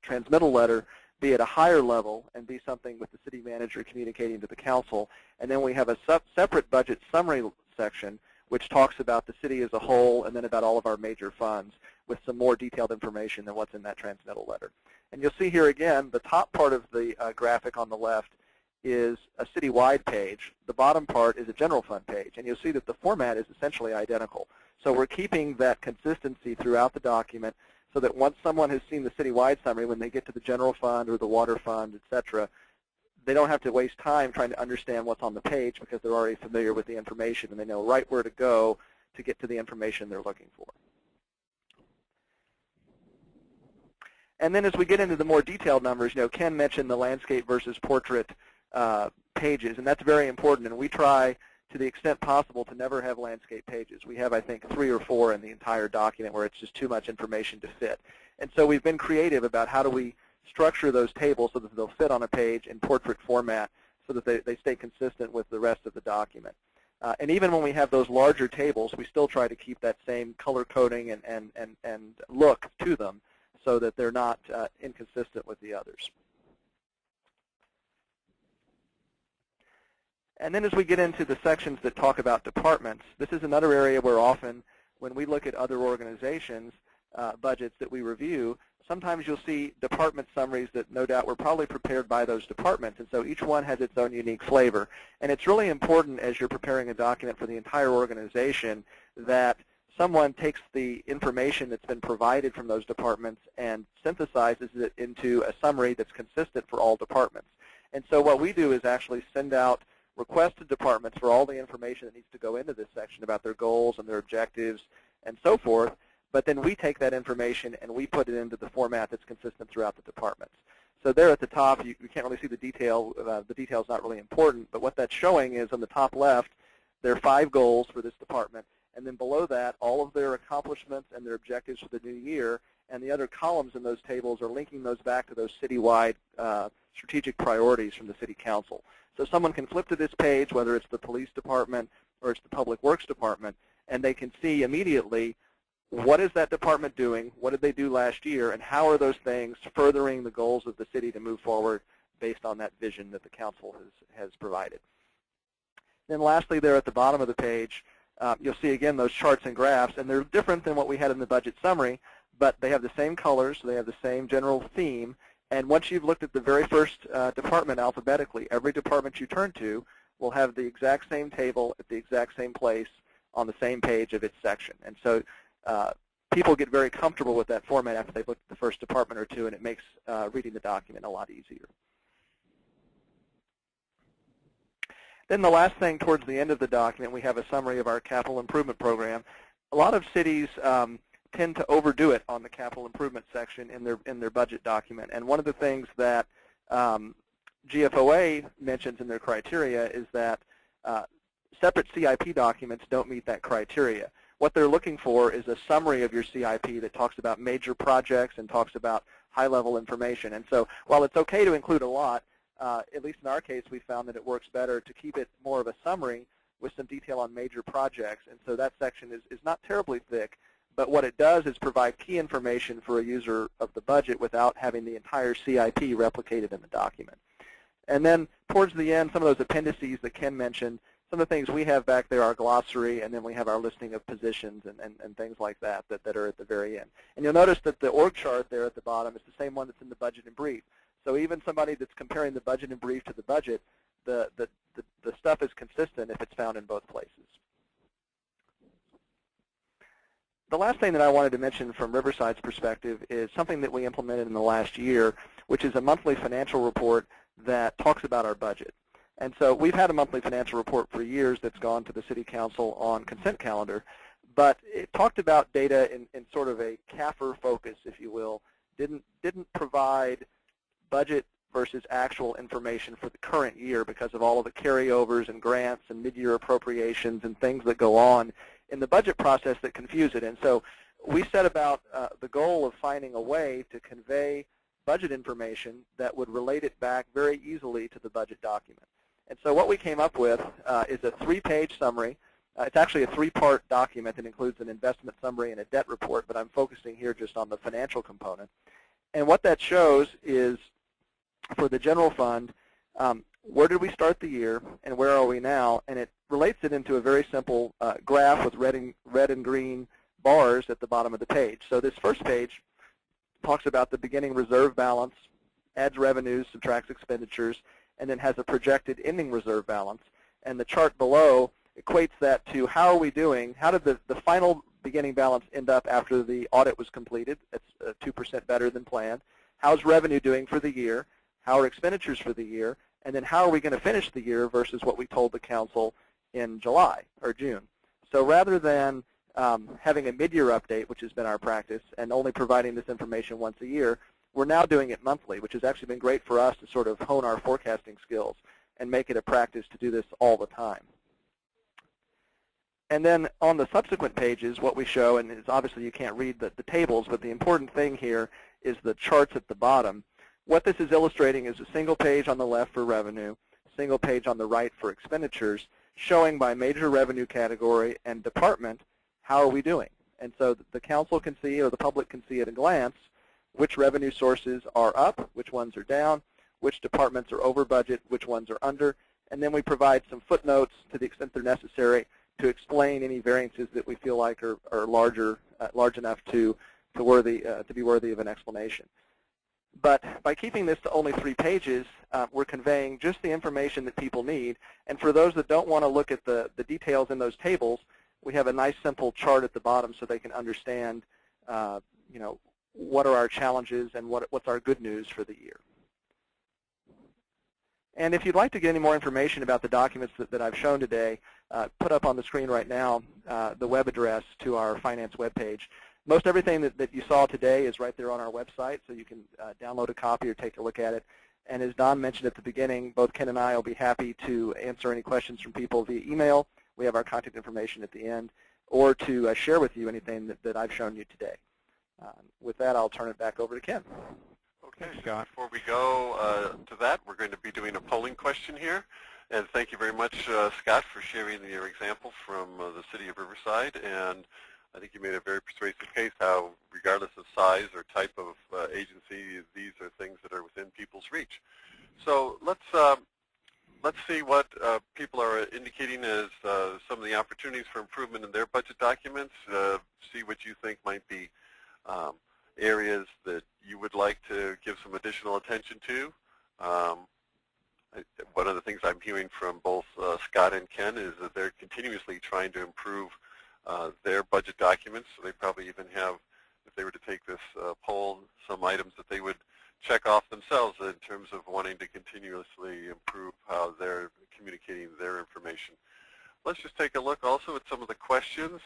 transmittal letter be at a higher level and be something with the city manager communicating to the council. And then we have a separate budget summary section which talks about the city as a whole and then about all of our major funds with some more detailed information than what's in that transmittal letter. And you'll see here again, the top part of the graphic on the left is a citywide page. The bottom part is a general fund page. And you'll see that the format is essentially identical. So we're keeping that consistency throughout the document so that once someone has seen the citywide summary, when they get to the general fund or the water fund, et cetera, they don't have to waste time trying to understand what's on the page because they're already familiar with the information and they know right where to go to get to the information they're looking for. And then as we get into the more detailed numbers, Ken mentioned the landscape versus portrait pages, and that's very important. And we try, to the extent possible, to never have landscape pages. We have, I think, 3 or 4 in the entire document where it's just too much information to fit. And so we've been creative about how do we structure those tables so that they'll fit on a page in portrait format so that they stay consistent with the rest of the document. And even when we have those larger tables, we still try to keep that same color coding and look to them so that they're not inconsistent with the others. And then as we get into the sections that talk about departments, this is another area where often when we look at other organizations' budgets that we review, sometimes you'll see department summaries that no doubt were probably prepared by those departments, and so each one has its own unique flavor. And it's really important as you're preparing a document for the entire organization that someone takes the information that's been provided from those departments and synthesizes it into a summary that's consistent for all departments. And so what we do is actually send out requests to departments for all the information that needs to go into this section about their goals and their objectives and so forth, but then we take that information and we put it into the format that's consistent throughout the departments. So there at the top, you can't really see the detail. The detail is not really important, but what that's showing is on the top left, there are 5 goals for this department, and then below that, all of their accomplishments and their objectives for the new year, and the other columns in those tables are linking those back to those citywide strategic priorities from the City Council. So someone can flip to this page, whether it's the police department or it's the public works department, and they can see immediately what is that department doing, what did they do last year, and how are those things furthering the goals of the city to move forward based on that vision that the council has provided. Then lastly, there at the bottom of the page, you'll see again those charts and graphs, and they're different than what we had in the budget summary, but they have the same colors, they have the same general theme, and once you've looked at the very first department alphabetically, every department you turn to will have the exact same table at the exact same place on the same page of its section. And so people get very comfortable with that format after they've looked at the first department or two, and it makes reading the document a lot easier. Then the last thing towards the end of the document, we have a summary of our capital improvement program. A lot of cities tend to overdo it on the capital improvement section in their budget document. And one of the things that GFOA mentions in their criteria is that separate CIP documents don't meet that criteria. What they're looking for is a summary of your CIP that talks about major projects and talks about high-level information. And so while it's okay to include a lot, at least in our case, we found that it works better to keep it more of a summary with some detail on major projects. And so that section is not terribly thick, but what it does is provide key information for a user of the budget without having the entire CIP replicated in the document. And then towards the end, some of those appendices that Ken mentioned, some of the things we have back there are glossary, and then we have our listing of positions and things like that are at the very end. And you'll notice that the org chart there at the bottom is the same one that's in the budget and brief. So even somebody that's comparing the budget and brief to the budget, the stuff is consistent if it's found in both places. The last thing that I wanted to mention from Riverside's perspective is something that we implemented in the last year, which is a monthly financial report that talks about our budget. And so we've had a monthly financial report for years that's gone to the City Council on consent calendar, but it talked about data in sort of a CAFR focus, if you will, didn't provide budget versus actual information for the current year because of all of the carryovers and grants and mid-year appropriations and things that go on in the budget process that confuse it. And so we set about the goal of finding a way to convey budget information that would relate it back very easily to the budget document. And so what we came up with is a 3-page summary. It's actually a 3-part document that includes an investment summary and a debt report, but I'm focusing here just on the financial component. And what that shows is, for the general fund, where did we start the year and where are we now? And it relates it into a very simple graph with red and green bars at the bottom of the page. So this first page talks about the beginning reserve balance, adds revenues, subtracts expenditures, and then has a projected ending reserve balance. And the chart below equates that to how are we doing, how did the final beginning balance end up after the audit was completed? It's 2% better than planned. How's revenue doing for the year? How are expenditures for the year? And then how are we going to finish the year versus what we told the council in July or June? So rather than having a mid-year update, which has been our practice, and only providing this information once a year, we're now doing it monthly, which has actually been great for us to sort of hone our forecasting skills and make it a practice to do this all the time. And then on the subsequent pages, what we show, and it's obviously you can't read the tables, but the important thing here is the charts at the bottom. What this is illustrating is a single page on the left for revenue, single page on the right for expenditures, showing by major revenue category and department how are we doing. And so the council can see, or the public can see at a glance, which revenue sources are up, which ones are down, which departments are over budget, which ones are under, and then we provide some footnotes to the extent they're necessary to explain any variances that we feel like are large enough to be worthy of an explanation. But by keeping this to only 3 pages, we're conveying just the information that people need. And for those that don't want to look at the details in those tables, we have a nice simple chart at the bottom so they can understand, what are our challenges and what's our good news for the year. And if you'd like to get any more information about the documents that I've shown today, put up on the screen right now the web address to our finance webpage. Most everything that you saw today is right there on our website, so you can download a copy or take a look at it. And as Don mentioned at the beginning, both Ken and I will be happy to answer any questions from people via email. We have our contact information at the end, or to share with you anything that I've shown you today. With that, I'll turn it back over to Ken. Okay, Scott. Before we go to that, we're going to be doing a polling question here. And thank you very much, Scott, for sharing your example from the city of Riverside. And I think you made a very persuasive case how, regardless of size or type of agency, these are things that are within people's reach. So let's let's see what people are indicating as some of the opportunities for improvement in their budget documents. See what you think might be areas that you would like to give some additional attention to. One of the things I'm hearing from both Scott and Ken is that they're continuously trying to improve their budget documents. So they probably even have, if they were to take this poll, some items that they would check off themselves in terms of wanting to continuously improve how they're communicating their information. Let's just take a look also at some of the questions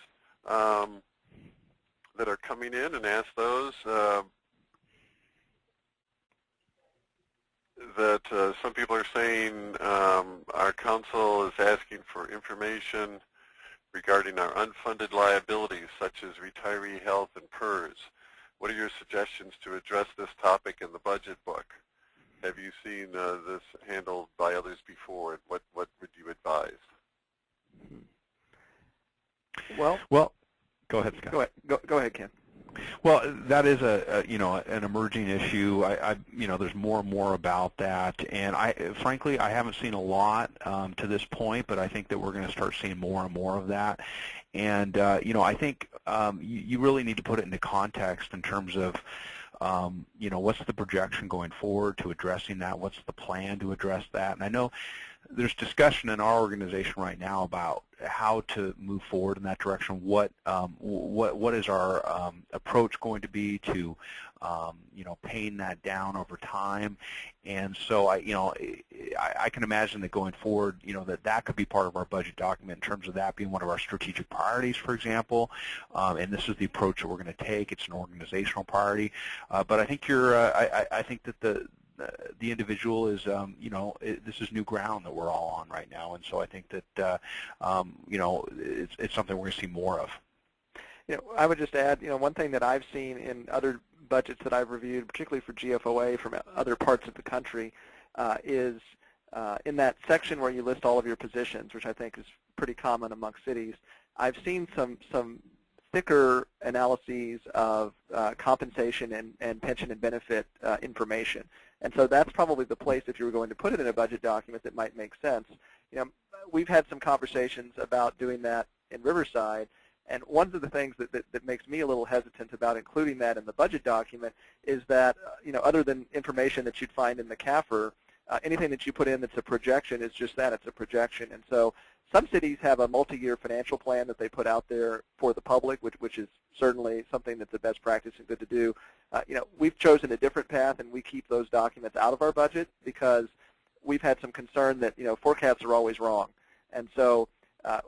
that are coming in and ask those. That some people are saying our council is asking for information regarding our unfunded liabilities such as retiree health and PERS. What are your suggestions to address this topic in the budget book? Have you seen this handled by others before, and what would you advise? Well, go ahead, Scott. Go ahead, Ken. Well, that is an emerging issue. There's more and more about that, and frankly, I haven't seen a lot to this point, but I think that we're going to start seeing more and more of that. And I think you really need to put it into context in terms of what's the projection going forward to addressing that? What's the plan to address that? And I know there's discussion in our organization right now about how to move forward in that direction. What is our approach going to be to paying that down over time? And so I can imagine that going forward, that could be part of our budget document in terms of that being one of our strategic priorities, for example. And this is the approach that we're going to take. It's an organizational priority. But I think I think that the individual is, this is new ground that we're all on right now, and so I think that, it's something we're going to see more of. I would just add, one thing that I've seen in other budgets that I've reviewed, particularly for GFOA from other parts of the country, is in that section where you list all of your positions, which I think is pretty common amongst cities. I've seen some thicker analyses of compensation and pension and benefit information. And so that's probably the place, if you were going to put it in a budget document, that might make sense. We've had some conversations about doing that in Riverside, and one of the things that makes me a little hesitant about including that in the budget document is that, other than information that you'd find in the CAFR, anything that you put in that's a projection is just that, it's a projection. And so some cities have a multi-year financial plan that they put out there for the public, which is certainly something that's a best practice and good to do. We've chosen a different path, and we keep those documents out of our budget because we've had some concern that, forecasts are always wrong. And so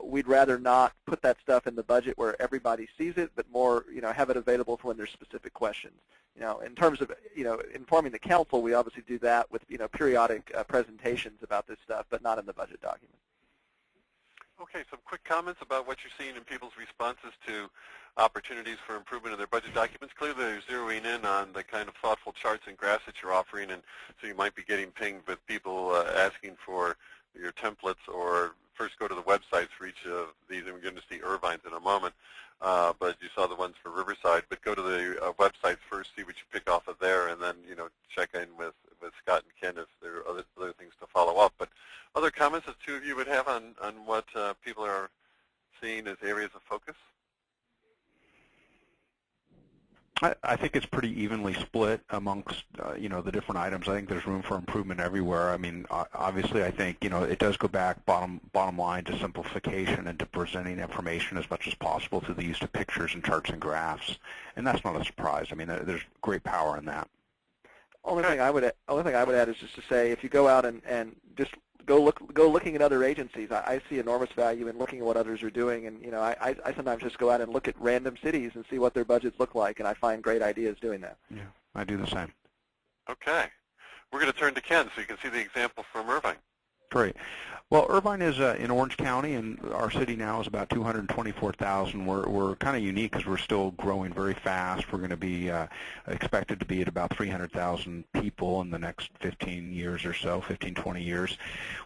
we'd rather not put that stuff in the budget where everybody sees it, but more, have it available for when there's specific questions. In terms of, informing the council, we obviously do that with, periodic presentations about this stuff, but not in the budget document. Okay, some quick comments about what you're seeing in people's responses to opportunities for improvement in their budget documents. Clearly, they're zeroing in on the kind of thoughtful charts and graphs that you're offering, and so you might be getting pinged with people asking for your templates, or first go to the websites for each of these, and we're going to see Irvine's in a moment. But you saw the ones for Riverside. But go to the websites first, see what you pick off of there, and then check in with Scott and Ken if there are other things to follow up. But other comments that two of you would have on what people are seeing as areas of focus? I think it's pretty evenly split amongst the different items. I think there's room for improvement everywhere. I mean, obviously, I think it does go back bottom line to simplification and to presenting information as much as possible through the use of pictures and charts and graphs, and that's not a surprise. I mean, there's great power in that. Only thing I would add is just to say, if you go out and just go looking at other agencies, I see enormous value in looking at what others are doing, and I sometimes just go out and look at random cities and see what their budgets look like, and I find great ideas doing that. Yeah, I do the same. Okay, we're going to turn to Ken so you can see the example from Irvine. Great. Well, Irvine is in Orange County, and our city now is about 224,000. We're kind of unique because we're still growing very fast. We're going to be expected to be at about 300,000 people in the next 15 years or so, 15, 20 years.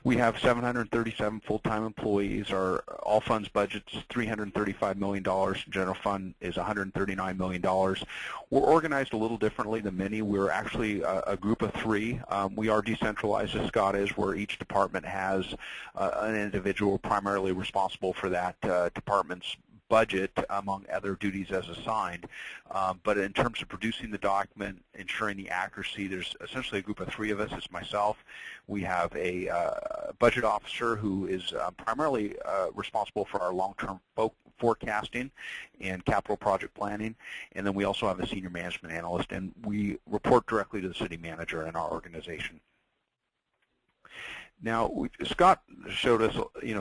We have 737 full-time employees. Our all funds budget's $335 million. General fund is $139 million. We're organized a little differently than many. We're actually a group of three. We are decentralized, as Scott is, where each department has an individual primarily responsible for that department's budget among other duties as assigned. But in terms of producing the document, ensuring the accuracy, there's essentially a group of three of us. It's myself. We have a budget officer who is primarily responsible for our long-term forecasting and capital project planning, and then we also have a senior management analyst, and we report directly to the city manager in our organization. Now, Scott showed us,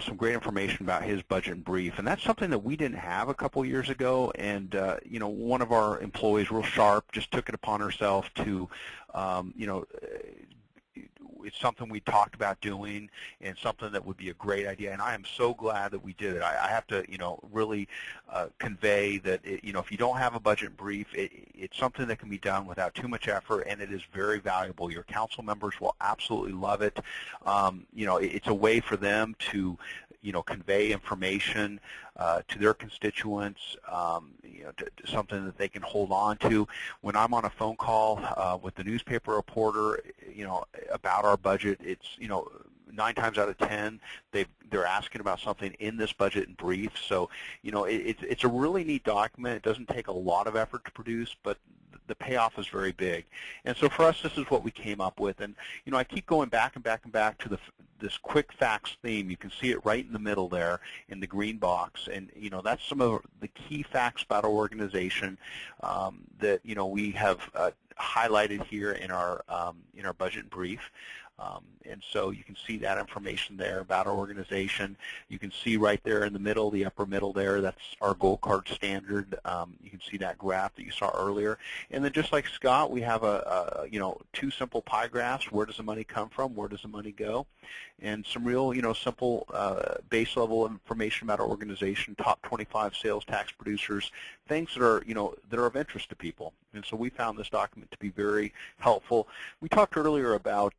some great information about his budget and brief, and that's something that we didn't have a couple years ago. And one of our employees, real sharp, just took it upon herself to, it's something we talked about doing and something that would be a great idea, and I am so glad that we did it. I have to, really convey that, if you don't have a budget brief, it's something that can be done without too much effort, and it is very valuable. Your council members will absolutely love it. It's a way for them to, convey information to their constituents, something that they can hold on to. When I'm on a phone call with the newspaper reporter, about our budget, it's, 9 times out of 10, they're asking about something in this budget and brief. So, it's a really neat document. It doesn't take a lot of effort to produce, but the payoff is very big. And so for us, this is what we came up with. And, I keep going back and back and back to this quick facts theme. You can see it right in the middle there in the green box. And, that's some of the key facts about our organization that, we have highlighted here in our budget and brief. And so you can see that information there about our organization. You can see right there in the middle, the upper middle there, that's our goal card standard. You can see that graph that you saw earlier. And then just like Scott, we have two simple pie graphs. Where does the money come from? Where does the money go? And some real, simple base level information about our organization, top 25 sales tax producers, things that are, that are of interest to people. And so we found this document to be very helpful. We talked earlier about,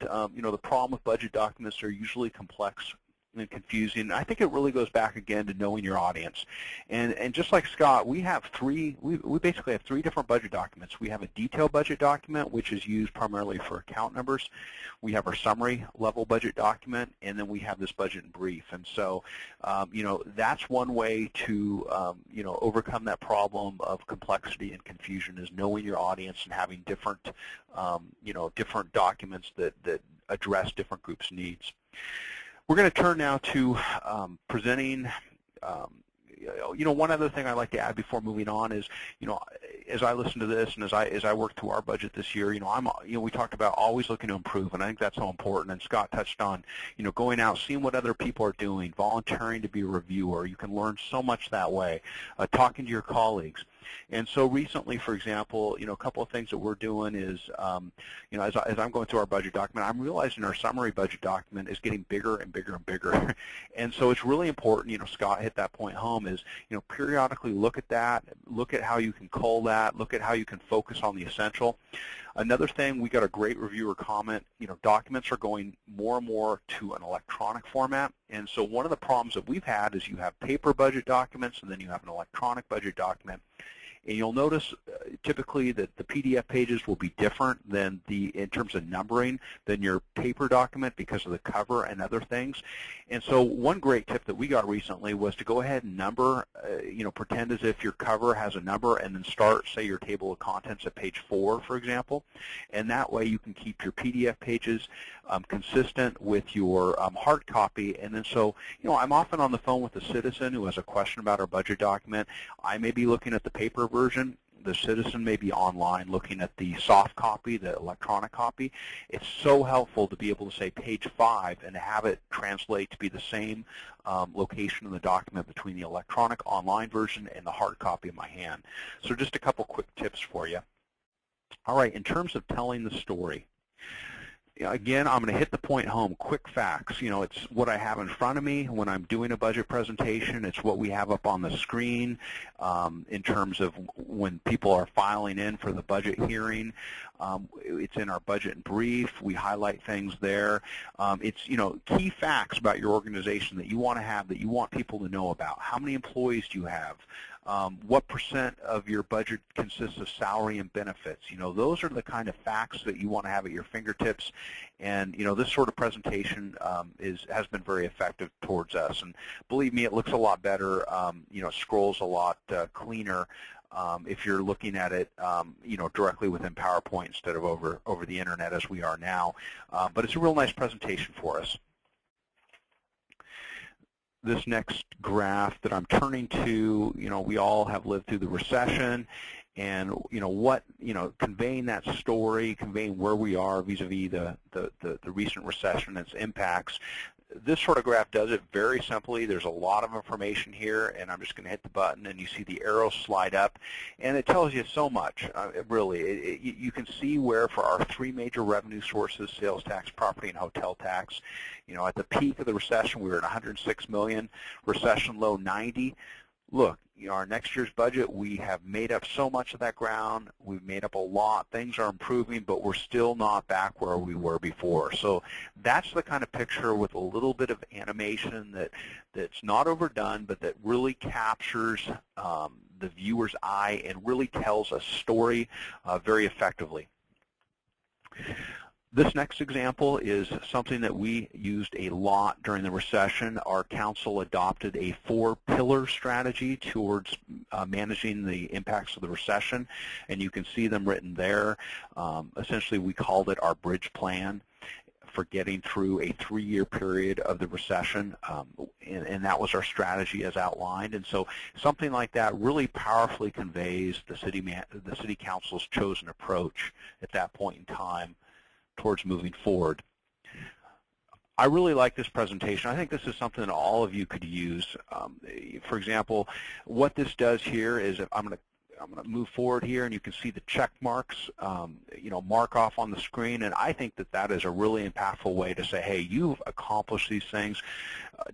the problem with budget documents. They're usually complex and confusing. I think it really goes back again to knowing your audience. And just like Scott, we basically have three different budget documents. We have a detailed budget document, which is used primarily for account numbers. We have our summary level budget document, and then we have this budget and brief. And so, that's one way to, overcome that problem of complexity and confusion, is knowing your audience and having different, different documents that address different groups' needs. We're going to turn now to presenting. One other thing I'd like to add before moving on is, as I listen to this and as I work through our budget this year, we talked about always looking to improve, and I think that's so important. And Scott touched on, going out, seeing what other people are doing, volunteering to be a reviewer. You can learn so much that way. Talking to your colleagues. And so recently, for example, a couple of things that we're doing is, as I'm going through our budget document, I'm realizing our summary budget document is getting bigger and bigger and bigger. And so it's really important, Scott hit that point home, is, periodically look at that, look at how you can cull that, look at how you can focus on the essential. Another thing, we got a great reviewer comment, documents are going more and more to an electronic format. And so one of the problems that we've had is you have paper budget documents and then you have an electronic budget document. And you'll notice typically that the PDF pages will be different than in terms of numbering than your paper document because of the cover and other things. And so one great tip that we got recently was to go ahead and number, pretend as if your cover has a number and then start, say, your table of contents at page 4, for example. And that way you can keep your PDF pages consistent with your hard copy. And then so, I'm often on the phone with a citizen who has a question about our budget document. I may be looking at the paper version. The citizen may be online looking at the soft copy, the electronic copy. It's so helpful to be able to say page 5 and have it translate to be the same location in the document between the electronic online version and the hard copy in my hand. So just a couple quick tips for you. All right, in terms of telling the story, again, I'm going to hit the point home, quick facts. It's what I have in front of me when I'm doing a budget presentation. It's what we have up on the screen in terms of when people are filing in for the budget hearing. It's in our budget and brief. We highlight things there. It's, key facts about your organization that you want to have, that you want people to know about. How many employees do you have? What % of your budget consists of salary and benefits? Those are the kind of facts that you want to have at your fingertips. And, this sort of presentation has been very effective towards us. And believe me, it looks a lot better, scrolls a lot cleaner if you're looking at it, directly within PowerPoint instead of over the Internet as we are now. But it's a real nice presentation for us. This next graph that I'm turning to, we all have lived through the recession, and conveying that story, conveying where we are vis-a-vis the recent recession and its impacts. This sort of graph does it very simply. There's a lot of information here, and I'm just going to hit the button, and you see the arrows slide up, and it tells you so much, really. You can see where for our three major revenue sources, sales tax, property, and hotel tax, at the peak of the recession, we were at 106 million, recession low 90. Look, our next year's budget, we have made up so much of that ground. We've made up a lot. Things are improving, but we're still not back where we were before. So that's the kind of picture with a little bit of animation that's not overdone, but that really captures the viewer's eye and really tells a story very effectively. This next example is something that we used a lot during the recession. Our council adopted a 4-pillar strategy towards managing the impacts of the recession, and you can see them written there. Essentially, we called it our bridge plan for getting through a 3-year period of the recession, and that was our strategy as outlined. And so something like that really powerfully conveys the city council's chosen approach at that point in time towards moving forward. I really like this presentation. I think this is something that all of you could use. For example, what this does here is, I'm going to move forward here, and you can see the check marks, mark off on the screen, and I think that is a really impactful way to say, hey, you've accomplished these things.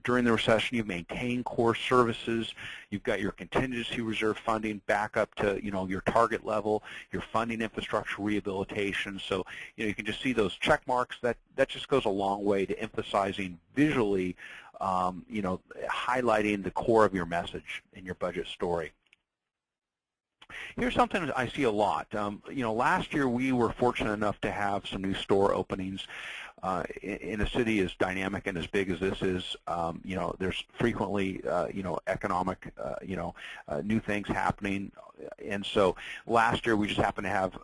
During the recession, you've maintained core services, you've got your contingency reserve funding back up to, your target level, you're funding infrastructure rehabilitation. So, you can just see those check marks. That just goes a long way to emphasizing visually, highlighting the core of your message in your budget story. Here's something I see a lot. Last year we were fortunate enough to have some new store openings. In a city as dynamic and as big as this is, there's frequently, economic, new things happening. And so last year we just happened to have,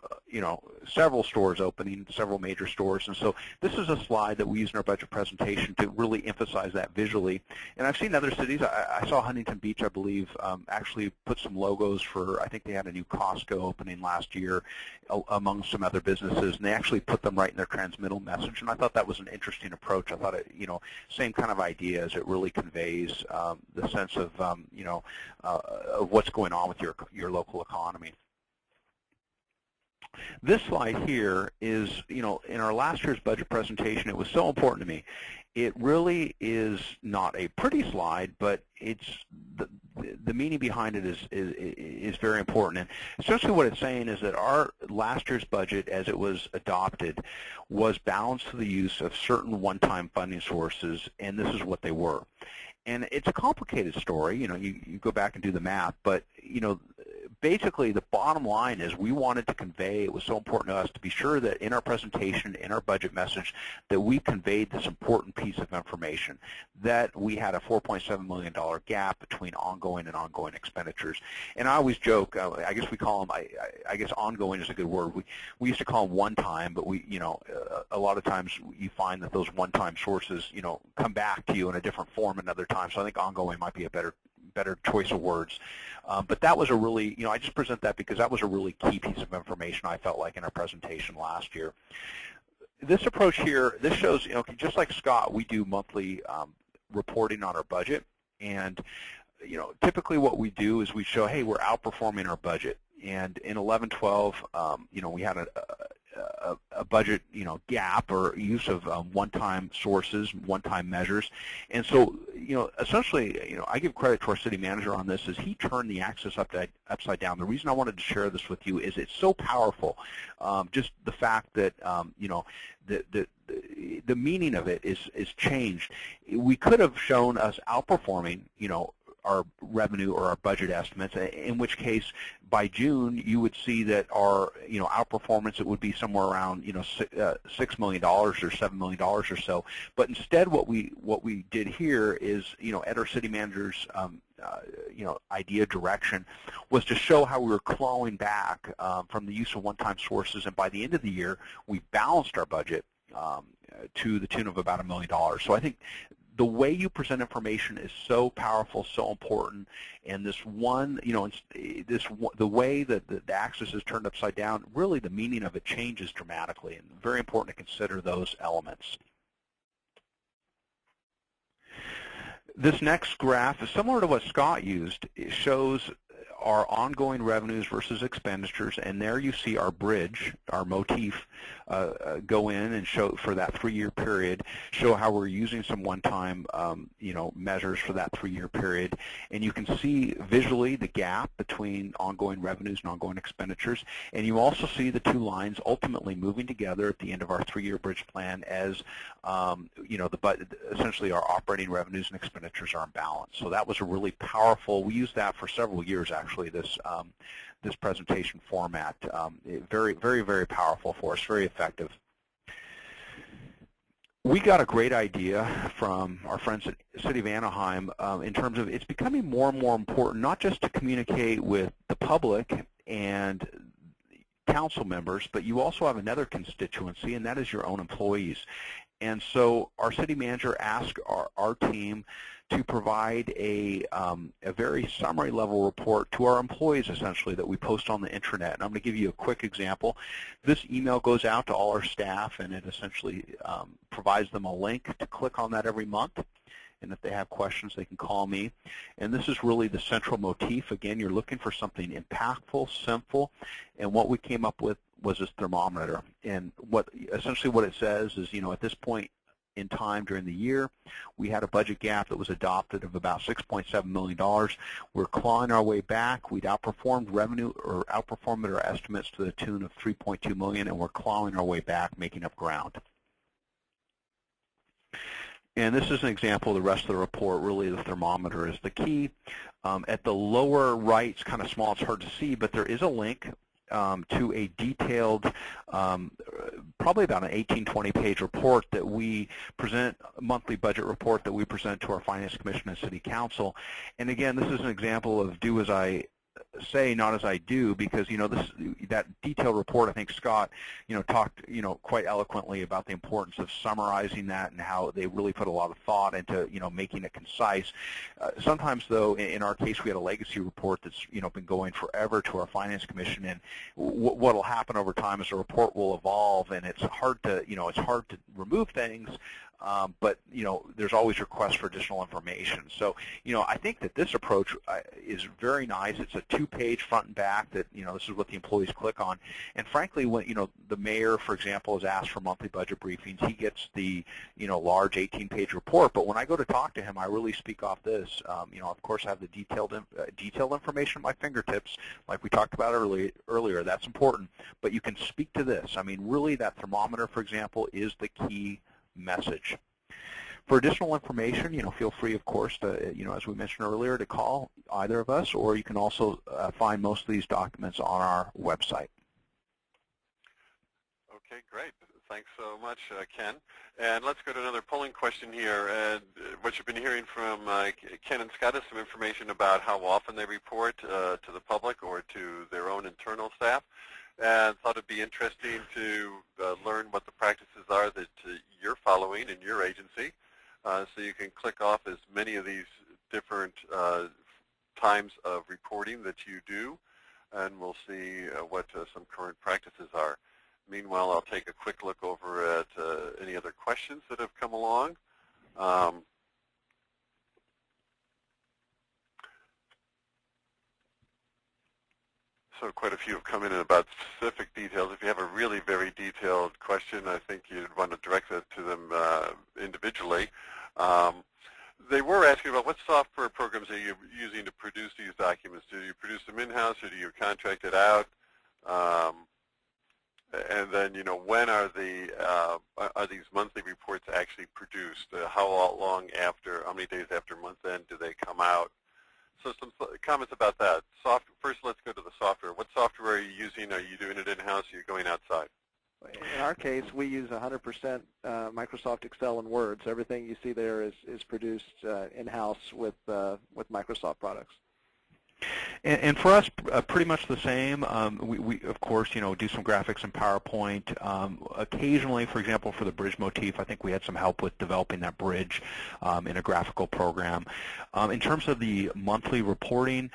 several stores opening, several major stores. And so this is a slide that we use in our budget presentation to really emphasize that visually. And I've seen other cities. I saw Huntington Beach, I believe, actually put some logos for, I think they had a new Costco opening last year among some other businesses, and they actually put them right in their transmittal message. And I thought that was an interesting approach. I thought it, same kind of idea as it really conveys the sense of, of what's going on with your local economy. This slide here is, in our last year's budget presentation, it was so important to me. It really is not a pretty slide, but it's the meaning behind it is very important. And essentially what it's saying is that our last year's budget, as it was adopted, was balanced to the use of certain one-time funding sources, and this is what they were. And it's a complicated story. You go back and do the math, but basically the bottom line is we wanted to convey, it was so important to us to be sure that in our presentation, in our budget message, that we conveyed this important piece of information, that we had a $4.7 million gap between ongoing and ongoing expenditures. And I always joke, I guess we call them, I guess ongoing is a good word. We used to call them one-time, but a lot of times you find that those one-time sources, come back to you in a different form another time. So I think ongoing might be a better choice of words. But that was a really, I just present that because that was a really key piece of information I felt like in our presentation last year. This approach here, this shows, just like Scott, we do monthly reporting on our budget. And, typically what we do is we show, hey, we're outperforming our budget. And in 11-12, we had a budget, gap or use of one-time sources, one-time measures. And so, essentially, I give credit to our city manager on this, is he turned the axis upside down. The reason I wanted to share this with you is it's so powerful. Just the fact that, the meaning of it is changed. We could have shown us outperforming, our revenue or our budget estimates, in which case by June you would see that our outperformance, it would be somewhere around $6 million or $7 million or so. But instead what we did here is at our city manager's idea direction was to show how we were clawing back from the use of one-time sources, and by the end of the year we balanced our budget to the tune of about $1 million. So I think the way you present information is so powerful, so important, and this one, the way that the axis is turned upside down, really the meaning of it changes dramatically, and very important to consider those elements. This next graph is similar to what Scott used. It shows our ongoing revenues versus expenditures, and there you see our bridge, our motif, go in and show for that 3-year period, show how we're using some one-time measures for that 3-year period, and you can see visually the gap between ongoing revenues and ongoing expenditures, and you also see the two lines ultimately moving together at the end of our 3-year bridge plan as essentially our operating revenues and expenditures are in balance. So that was a really powerful. We used that for several years actually. This presentation format, very, very, very powerful for us, very effective. We got a great idea from our friends at City of Anaheim in terms of it's becoming more and more important not just to communicate with the public and council members, but you also have another constituency, and that is your own employees. And so our city manager asked our team to provide a very summary level report to our employees, essentially, that we post on the intranet. And I'm going to give you a quick example. This email goes out to all our staff, and it essentially provides them a link to click on that every month. And if they have questions, they can call me. And this is really the central motif. Again, you're looking for something impactful, simple, and what we came up with was this thermometer. And essentially what it says is, at this point in time during the year, we had a budget gap that was adopted of about $6.7 million. We're clawing our way back. We'd outperformed revenue or outperformed our estimates to the tune of $3.2 million, and we're clawing our way back, making up ground. And this is an example of the rest of the report. Really, the thermometer is the key. At the lower right, it's kind of small, it's hard to see, but there is a link to a detailed, probably about an 18-20 page report that we present, a monthly budget report that we present to our Finance Commission and City Council. And again, this is an example of do as I say, not as I do, because that detailed report, I think Scott talked quite eloquently about the importance of summarizing that and how they really put a lot of thought into making it concise. Sometimes though, in our case, we had a legacy report that's been going forever to our Finance Commission, and what will happen over time is the report will evolve, and it's hard to remove things. But there's always requests for additional information. So I think that this approach is very nice. It's a 2-page front and back that this is what the employees click on. And frankly, when the mayor, for example, is asked for monthly budget briefings, he gets the large 18-page report. But when I go to talk to him, I really speak off this. Of course, I have the detailed information at my fingertips, like we talked about earlier. That's important. But you can speak to this. I mean, really, that thermometer, for example, is the key message. For additional information, feel free, of course, to, as we mentioned earlier, to call either of us, or you can also find most of these documents on our website. Okay, great. Thanks so much, Ken. And let's go to another polling question here. And what you've been hearing from Ken and Scott is some information about how often they report to the public or to their own internal staff. And thought it'd be interesting to learn what the practices are that you're following in your agency. So you can click off as many of these different times of reporting that you do, and we'll see what some current practices are. Meanwhile, I'll take a quick look over at any other questions that have come along. So quite a few have come in about specific details. If you have a really very detailed question, I think you'd want to direct that to them individually. They were asking about what software programs are you using to produce these documents. Do you produce them in-house or do you contract it out? And then, when are these monthly reports actually produced? How many days after month end do they come out? So some comments about that. First, let's go to the software. What software are you using? Are you doing it in-house or are you going outside? In our case, we use 100% Microsoft Excel and Word. So everything you see there is produced in-house with Microsoft products. And for us, pretty much the same. We of course, do some graphics in PowerPoint. Occasionally, for example, for the bridge motif, I think we had some help with developing that bridge in a graphical program. In terms of the monthly reporting,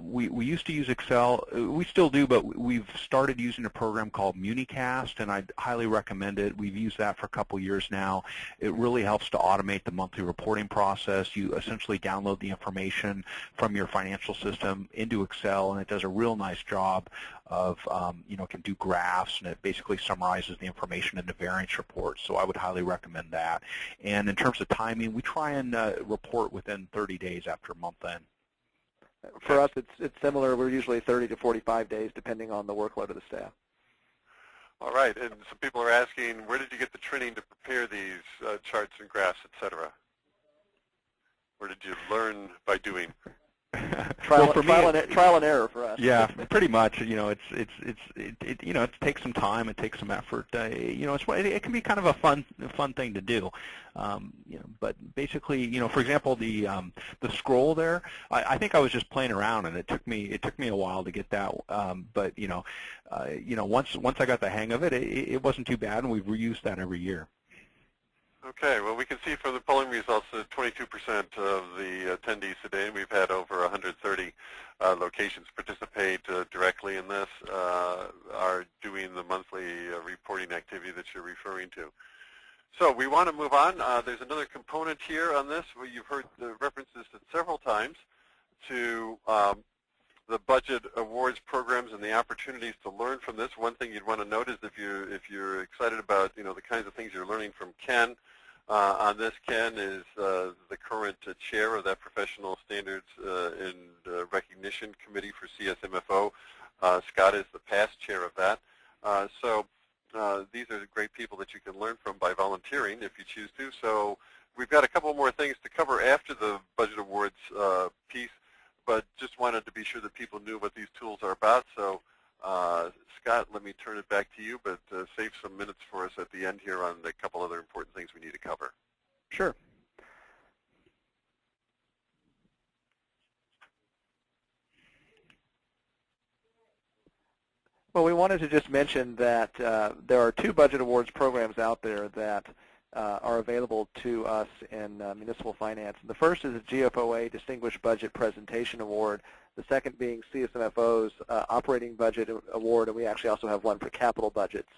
we used to use Excel. We still do, but we've started using a program called Municast, and I'd highly recommend it. We've used that for a couple years now. It really helps to automate the monthly reporting process. You essentially download the information from your financial system into Excel, and it does a real nice job of, can do graphs, and it basically summarizes the information into variance reports. So I would highly recommend that. And in terms of timing, we try and report within 30 days after month end. For us, it's similar. We're usually 30 to 45 days, depending on the workload of the staff. All right, and some people are asking, where did you get the training to prepare these charts and graphs, et cetera? Where did you learn by doing? Trial and error for us. Yeah, pretty much. It takes some time. It takes some effort. It can be kind of a fun thing to do. But basically, for example, the scroll there, I think I was just playing around, and it took me a while to get that. But once I got the hang of it, it wasn't too bad, and we've reused that every year. Okay, well, we can see from the polling results that 22% of the attendees today, and we've had over 130 locations participate directly in this, are doing the monthly reporting activity that you're referring to. So we want to move on. There's another component here on this where you've heard the references several times to the budget awards programs and the opportunities to learn from this. One thing you'd want to note is if you're excited about the kinds of things you're learning from Ken on this, Ken is the current chair of that Professional Standards and Recognition Committee for CSMFO. Scott is the past chair of that. So these are great people that you can learn from by volunteering if you choose to. So we've got a couple more things to cover after the budget awards piece, but just wanted to be sure that people knew what these tools are about. So Scott, let me turn it back to you, but save some minutes for us at the end here on a couple other important things we need to cover. Sure. Well, we wanted to just mention that there are two budget awards programs out there that are available to us in municipal finance. And the first is a GFOA Distinguished Budget Presentation Award, the second being CSMFO's Operating Budget Award, and we actually also have one for capital budgets.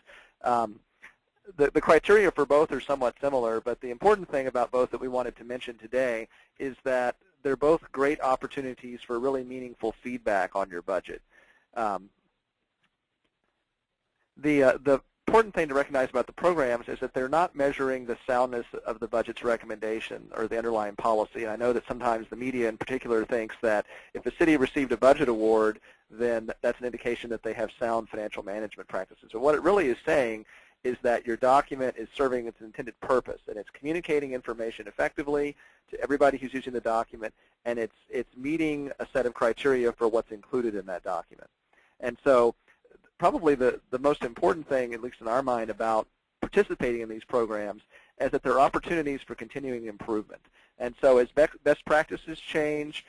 The criteria for both are somewhat similar, but the important thing about both that we wanted to mention today is that they're both great opportunities for really meaningful feedback on your budget. The important thing to recognize about the programs is that they're not measuring the soundness of the budget's recommendation or the underlying policy. I know that sometimes the media in particular thinks that if a city received a budget award, then that's an indication that they have sound financial management practices. But what it really is saying is that your document is serving its intended purpose, and it's communicating information effectively to everybody who's using the document, and it's meeting a set of criteria for what's included in that document. And so probably the most important thing, at least in our mind, about participating in these programs is that there are opportunities for continuing improvement. And so as best practices change,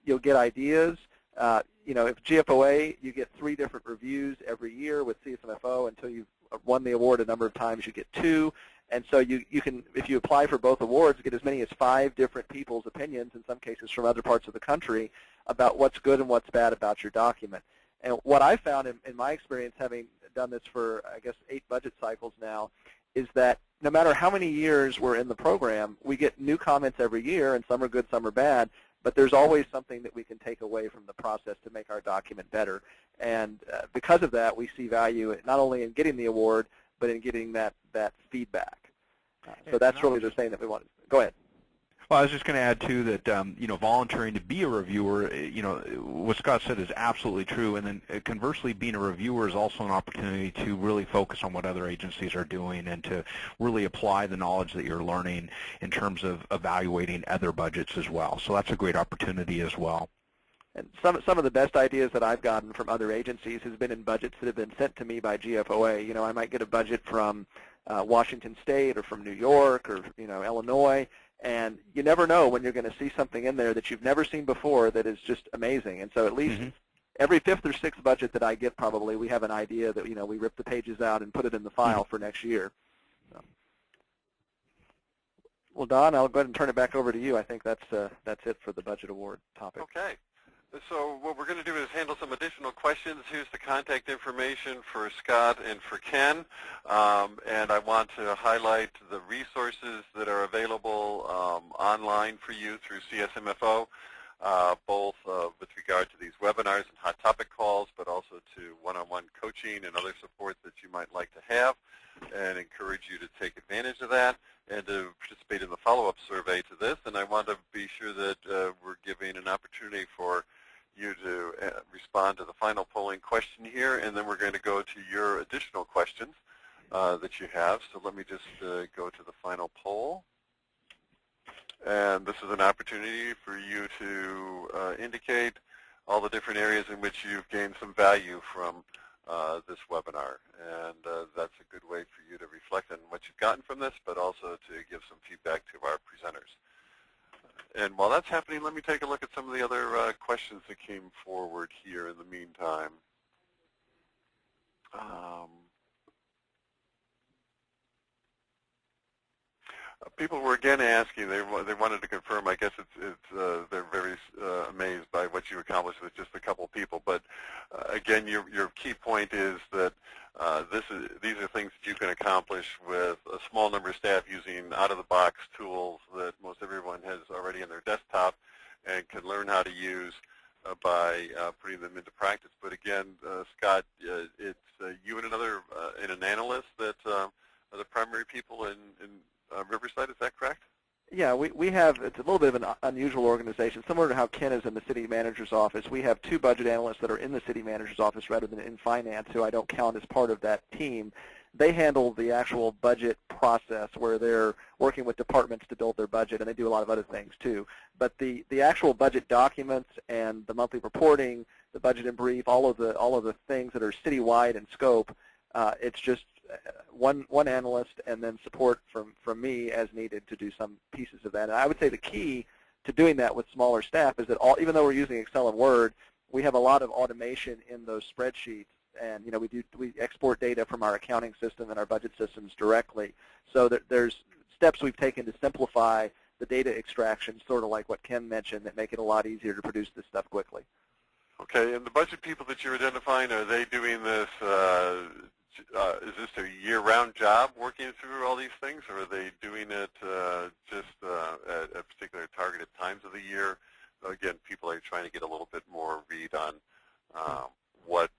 you'll get ideas. If GFOA, you get 3 different reviews every year. With CSMFO, until you've won the award a number of times, you get 2. And so you can, if you apply for both awards, get as many as 5 different people's opinions, in some cases from other parts of the country, about what's good and what's bad about your document. And what I found in my experience, having done this for, I guess, 8 budget cycles now, is that no matter how many years we're in the program, we get new comments every year, and some are good, some are bad, but there's always something that we can take away from the process to make our document better. And because of that, we see value not only in getting the award, but in getting that feedback. So that's really the thing that we want. Go ahead. Well, I was just going to add, too, that, volunteering to be a reviewer, what Scott said is absolutely true. And then conversely, being a reviewer is also an opportunity to really focus on what other agencies are doing and to really apply the knowledge that you're learning in terms of evaluating other budgets as well. So that's a great opportunity as well. And some of the best ideas that I've gotten from other agencies has been in budgets that have been sent to me by GFOA. I might get a budget from Washington State or from New York or, Illinois. And you never know when you're going to see something in there that you've never seen before that is just amazing. And so at least every fifth or sixth budget that I get, probably, we have an idea that, we rip the pages out and put it in the file for next year. So. Well, Don, I'll go ahead and turn it back over to you. I think that's it for the budget award topic. Okay. So what we're going to do is handle some additional questions. Here's the contact information for Scott and for Ken. And I want to highlight the resources that are available online for you through CSMFO, both with regard to these webinars and hot topic calls, but also to one-on-one coaching and other support that you might like to have, and encourage you to take advantage of that and to participate in the follow-up survey to this. And I want to be sure that we're giving an opportunity for you to respond to the final polling question here, and then we're going to go to your additional questions that you have. So let me just go to the final poll. And this is an opportunity for you to indicate all the different areas in which you've gained some value from this webinar. And that's a good way for you to reflect on what you've gotten from this, but also to give some feedback to our presenters. And while that's happening, let me take a look at some of the other questions that came forward here in the meantime. People were again asking, they wanted to confirm, I guess they're very amazed by what you accomplished with just a couple people, but again, your key point is that these are things that you can accomplish with a small number of staff using out-of-the-box tools that most everyone has already on their desktop and can learn how to use by putting them into practice. But again, Scott, it's you and an analyst that are the primary people in Riverside, is that correct? Yeah, we have, it's a little bit of an unusual organization. Similar to how Ken is in the city manager's office, we have two budget analysts that are in the city manager's office rather than in finance, who I don't count as part of that team. They handle the actual budget process where they're working with departments to build their budget, and they do a lot of other things too. But the actual budget documents and the monthly reporting, the budget in brief, all of the things that are citywide in scope, it's just one analyst and then support from me as needed to do some pieces of that. And I would say the key to doing that with smaller staff is that even though we're using Excel and Word, we have a lot of automation in those spreadsheets. And we export data from our accounting system and our budget systems directly. So there's steps we've taken to simplify the data extraction, sort of like what Ken mentioned, that make it a lot easier to produce this stuff quickly. Okay, and the budget people that you're identifying, are they doing this, is this a year-round job working through all these things, or are they doing it just at particular targeted times of the year? Again, people are trying to get a little bit more read on what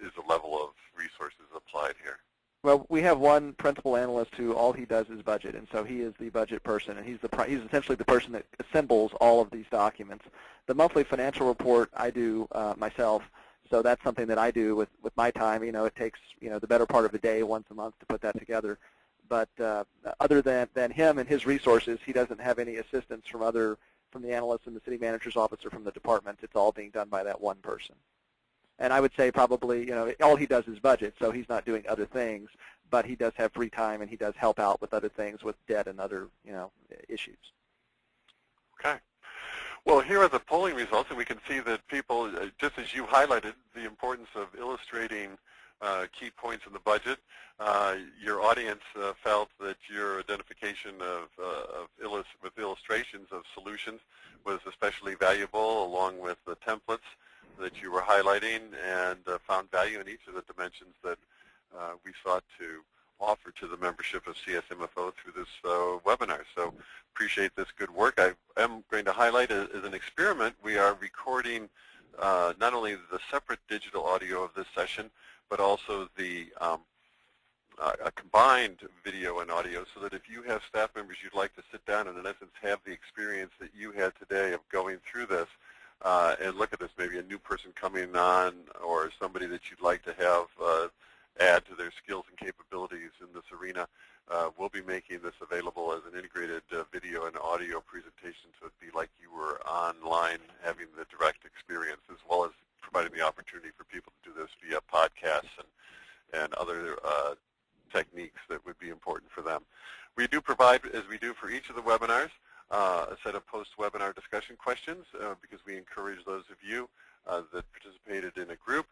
is the level of resources applied here. Well, we have one principal analyst who all he does is budget, and so he is the budget person, and he's essentially the person that assembles all of these documents. The monthly financial report I do myself, so that's something that I do with my time. It takes the better part of a day once a month to put that together. But other than him and his resources, he doesn't have any assistance from the analysts in the city manager's office or from the departments. It's all being done by that one person. And I would say probably, all he does is budget, so he's not doing other things, but he does have free time and he does help out with other things, with debt and other, issues. Okay. Well, here are the polling results, and we can see that people, just as you highlighted, the importance of illustrating key points in the budget. Your audience felt that your identification with illustrations of solutions was especially valuable, along with the templates that you were highlighting, and found value in each of the dimensions that we sought to offer to the membership of CSMFO through this webinar. So appreciate this good work. I am going to highlight as an experiment, we are recording not only the separate digital audio of this session, but also the a combined video and audio, so that if you have staff members you'd like to sit down and in essence have the experience that you had today of going through this and look at this, maybe a new person coming on or somebody that you'd like to have add to their skills and capabilities in this arena, we'll be making this available as an integrated video and audio presentation, so it'd be like you were online having the direct experience, as well as providing the opportunity for people to do this via podcasts and other techniques that would be important for them. We do provide, as we do for each of the webinars, a set of post-webinar discussion questions because we encourage those of you that participated in a group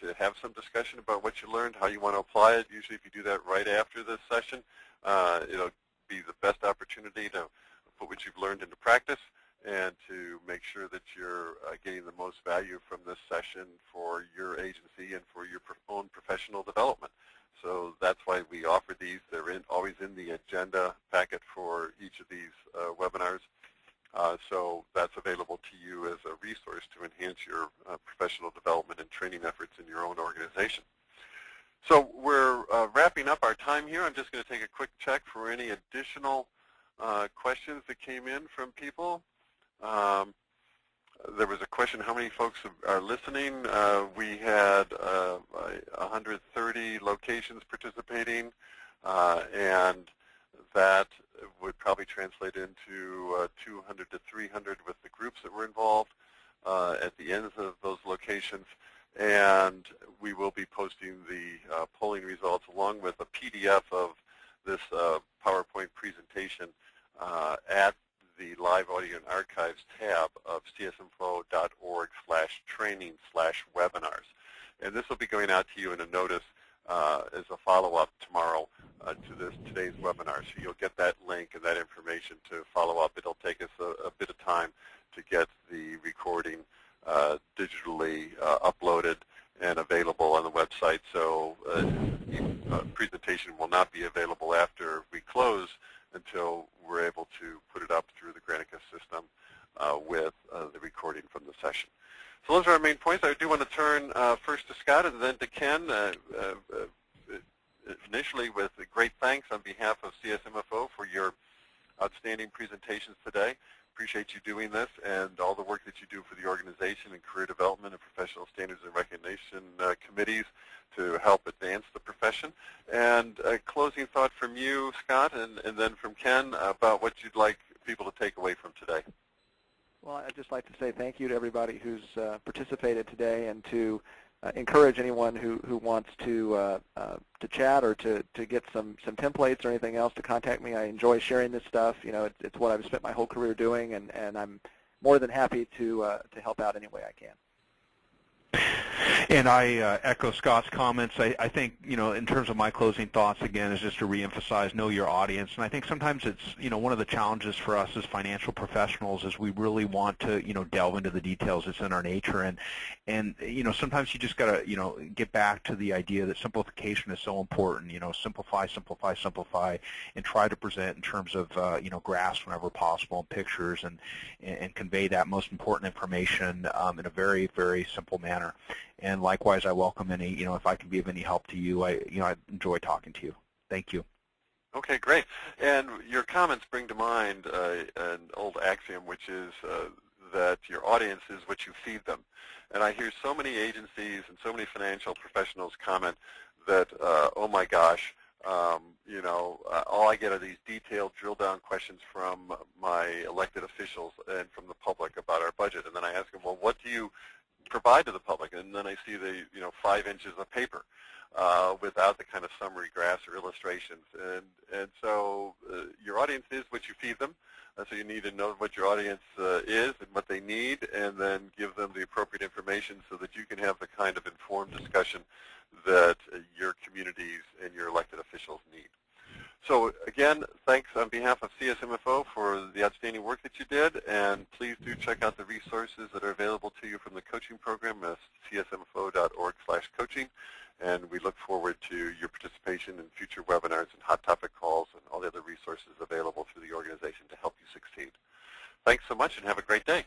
to have some discussion about what you learned, how you want to apply it. Usually if you do that right after this session, it'll be the best opportunity to put what you've learned into practice and to make sure that you're getting the most value from this session for your agency and for your own professional development. So that's why we offer these. They're always in the agenda packet for each of these webinars. So that's available to you as a resource to enhance your professional development and training efforts in your own organization. So we're wrapping up our time here. I'm just going to take a quick check for any additional questions that came in from people. There was a question, how many folks are listening? We had 130 locations participating, and that would probably translate into 200 to 300 with the groups that were involved at the ends of those locations. And we will be posting the polling results along with a PDF of this PowerPoint presentation at the Live Audio and Archives tab of csmfo.org/training/webinars. And this will be going out to you in a notice as a follow-up tomorrow to today's webinar. So you'll get that link and that information to follow up. It'll take us a bit of time to get the recording digitally uploaded and available on the website. So the presentation will not be available after we close until we're able to put it up through the Granicus system with the recording from the session. So those are our main points. I do want to turn first to Scott and then to Ken, initially with great thanks on behalf of CSMFO for your outstanding presentations today. Appreciate you doing this and all the work that you do for the organization and career development and professional standards and recognition committees to help advance the profession. And a closing thought from you, Scott, and then from Ken about what you'd like people to take away from today. Well, I'd just like to say thank you to everybody who's participated today, and to encourage anyone who wants to chat or to get some templates or anything else to contact me. I enjoy sharing this stuff. You know, it's what I've spent my whole career doing, and I'm more than happy to help out any way I can. And I echo Scott's comments. I think, you know, in terms of my closing thoughts, again, is just to reemphasize, know your audience. And I think sometimes it's, you know, one of the challenges for us as financial professionals is we really want to, you know, delve into the details. It's in our nature. And you know, sometimes you just got to, you know, get back to the idea that simplification is so important. You know, simplify, simplify, simplify, and try to present in terms of, you know, graphs whenever possible, and pictures, and convey that most important information in a very, very simple manner. And likewise, I welcome any, you know, if I can be of any help to you, I enjoy talking to you. Thank you. Okay, great. And your comments bring to mind an old axiom, which is that your audience is what you feed them. And I hear so many agencies and so many financial professionals comment that, oh my gosh, you know, all I get are these detailed drill-down questions from my elected officials and from the public about our budget. And then I ask them, well, what do you provide to the public? And then I see the, you know, 5 inches of paper without the kind of summary graphs or illustrations. And so your audience is what you feed them. So you need to know what your audience is and what they need, and then give them the appropriate information so that you can have the kind of informed discussion that your communities and your elected officials need. So again, thanks on behalf of CSMFO for the outstanding work that you did, and please do check out the resources that are available to you from the coaching program at csmfo.org/coaching, and we look forward to your participation in future webinars and hot topic calls and all the other resources available through the organization to help you succeed. Thanks so much and have a great day.